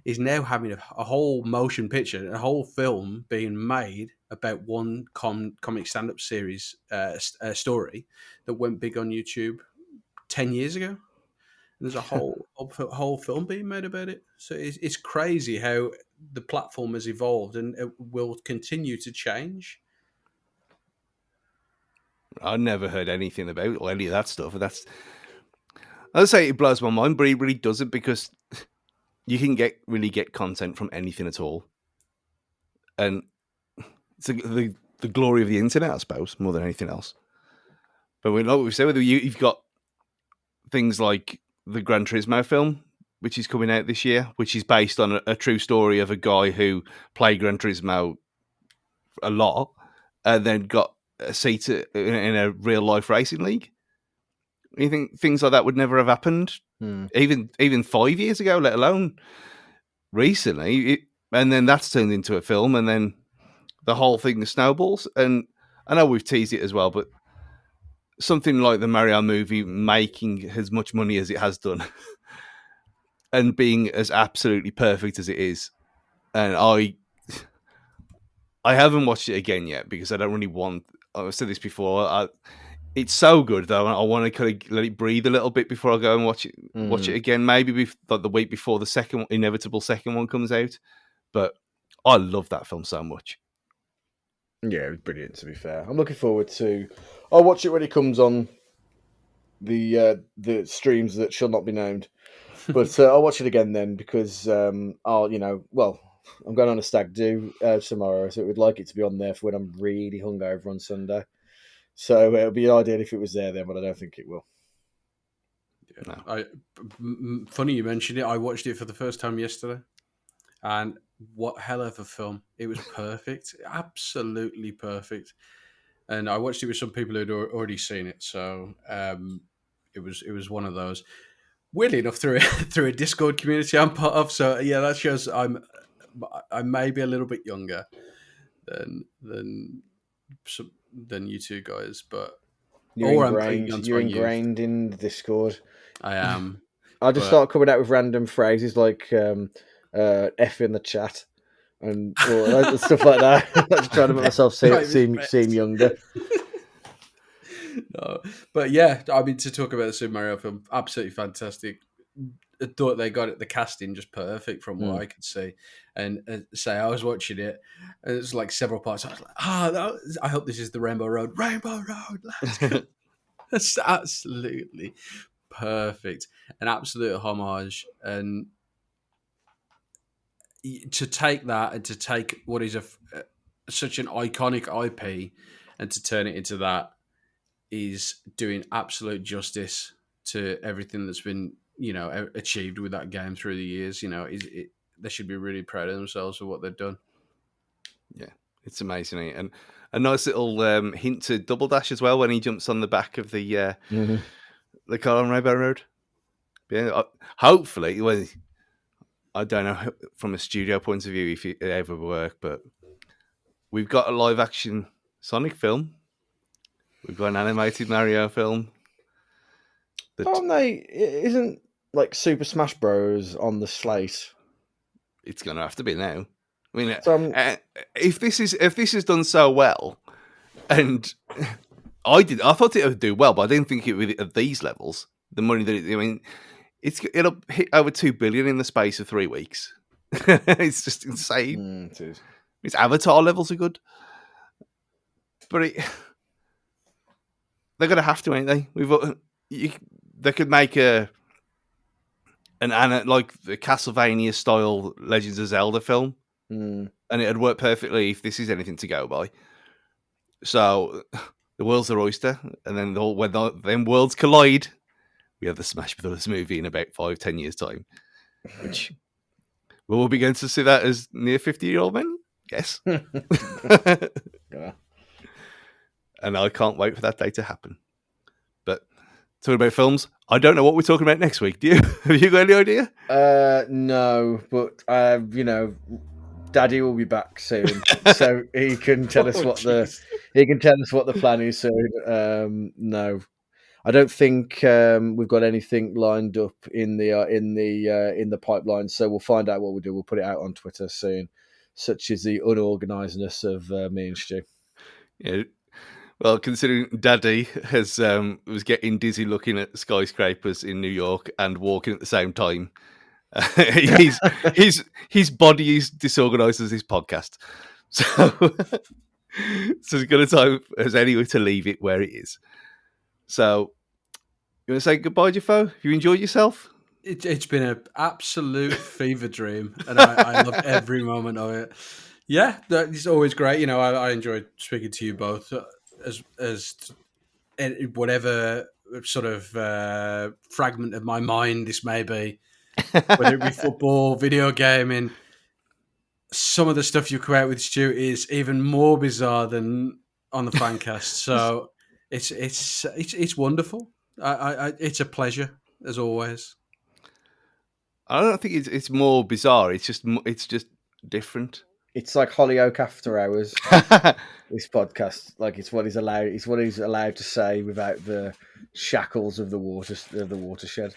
is now having a whole motion picture, a whole film being made about one comic stand-up series story that went big on YouTube 10 years ago. There's a whole film being made about it. So it's crazy how the platform has evolved, and it will continue to change. I never heard anything about any of that stuff. I'd say it blows my mind, but it really doesn't, because you can really get content from anything at all, and it's the glory of the internet, I suppose, more than anything else. But like we've said, you've got things like the Gran Turismo film, which is coming out this year, which is based on a true story of a guy who played Gran Turismo a lot and then got a seat in a real life racing league. You think things like that would never have happened, even 5 years ago, let alone recently. And then that's turned into a film, and then the whole thing snowballs. And I know we've teased it as well, but something like the Mario movie making as much money as it has done and being as absolutely perfect as it is, and I haven't watched it again yet because I don't really want. I've said this before. It's so good though, and I want to kind of let it breathe a little bit before I go and watch it. Watch it again, maybe like the week before the inevitable second one comes out. But I love that film so much. Yeah, it was brilliant. To be fair, I'm looking forward to. I'll watch it when it comes on the streams that shall not be named. But I'll watch it again then, because I'm going on a stag do tomorrow, so it would like it to be on there for when I'm really hungover on Sunday. So it would be ideal if it was there then, but I don't think it will. Yeah. Funny you mentioned it. I watched it for the first time yesterday, and what hell of a film! It was perfect, absolutely perfect. And I watched it with some people who'd already seen it, so it was one of those. Weirdly enough, through a Discord community I'm part of, so yeah, that shows I may be a little bit younger than you two guys, but You're I'm clinging on to my youth. ingrained in the Discord. I am. I'll just start coming out with random phrases like F in the chat and stuff like that. Just trying to make myself seem younger. No, but yeah, I mean, to talk about the Super Mario film, absolutely fantastic. I thought they got the casting just perfect from what I could see. And say I was watching it, and it's like several parts. I was like, I hope this is the Rainbow Road. Rainbow Road, let's go. That's absolutely perfect. An absolute homage. And to take that and to take what is such an iconic IP and to turn it into that is doing absolute justice to everything that's been achieved with that game through the years. They should be really proud of themselves for what they've done. Yeah, it's amazing, and a nice little hint to Double Dash as well when he jumps on the back of the car on Rainbow Road. Yeah, hopefully, well, I don't know from a studio point of view if it ever will work, but we've got a live action Sonic film. We've got an animated Mario film. Isn't like Super Smash Bros. On the slate? It's going to have to be now. I mean, if this is done so well, and I thought it would do well, but I didn't think it would at these levels. The money that it'll hit over 2 billion in the space of 3 weeks. It's just insane. It is. Its Avatar levels are good, but they're gonna have to, ain't they? They could make like the Castlevania style Legends of Zelda film, and it'd work perfectly if this is anything to go by. So the world's their oyster, and then when worlds collide, we have the Smash Brothers movie in about 5-10 years' time, which we'll be going to see that as near 50-year-old men. Yes. Yeah. And I can't wait for that day to happen. But talking about films, I don't know what we're talking about next week. Do you? Have you got any idea? No, but Daddy will be back soon, so he can tell us what the plan is soon. No, I don't think we've got anything lined up in the pipeline. So we'll find out what we'll do. We'll put it out on Twitter soon. Such is the unorganizedness of me and Stu. Yeah. Well, considering Daddy was getting dizzy looking at skyscrapers in New York and walking at the same time, his body is disorganized as this podcast. So, so it's got a time as anyway to leave it where it is. So, you want to say goodbye, Jefoe? Have you enjoyed yourself? It's been an absolute fever dream, and I love every moment of it. Yeah, it's always great. You know, I enjoy speaking to you both as whatever sort of fragment of my mind this may be, whether it be football, video gaming. Some of the stuff you create with Stu is even more bizarre than on the Fancast. So it's wonderful. It's a pleasure as always. I don't think it's more bizarre. It's just different. It's like Hollyoak After Hours. This podcast, like it's what he's allowed to say without the shackles of the watershed.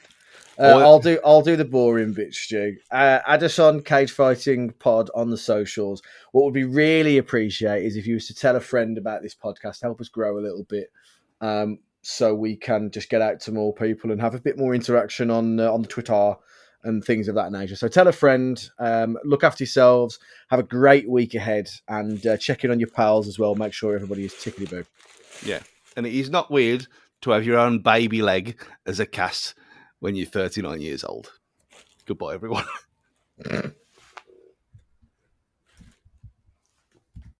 I'll do the boring bit, Stu. Add us on Cage Fighting Pod on the socials. What would be really appreciate is if you was to tell a friend about this podcast, help us grow a little bit, so we can just get out to more people and have a bit more interaction on the Twitter and things of that nature. So tell a friend, look after yourselves, have a great week ahead, and check in on your pals as well. Make sure everybody is tickety-boo. Yeah, and it is not weird to have your own baby leg as a cast when you're 39 years old. Goodbye, everyone.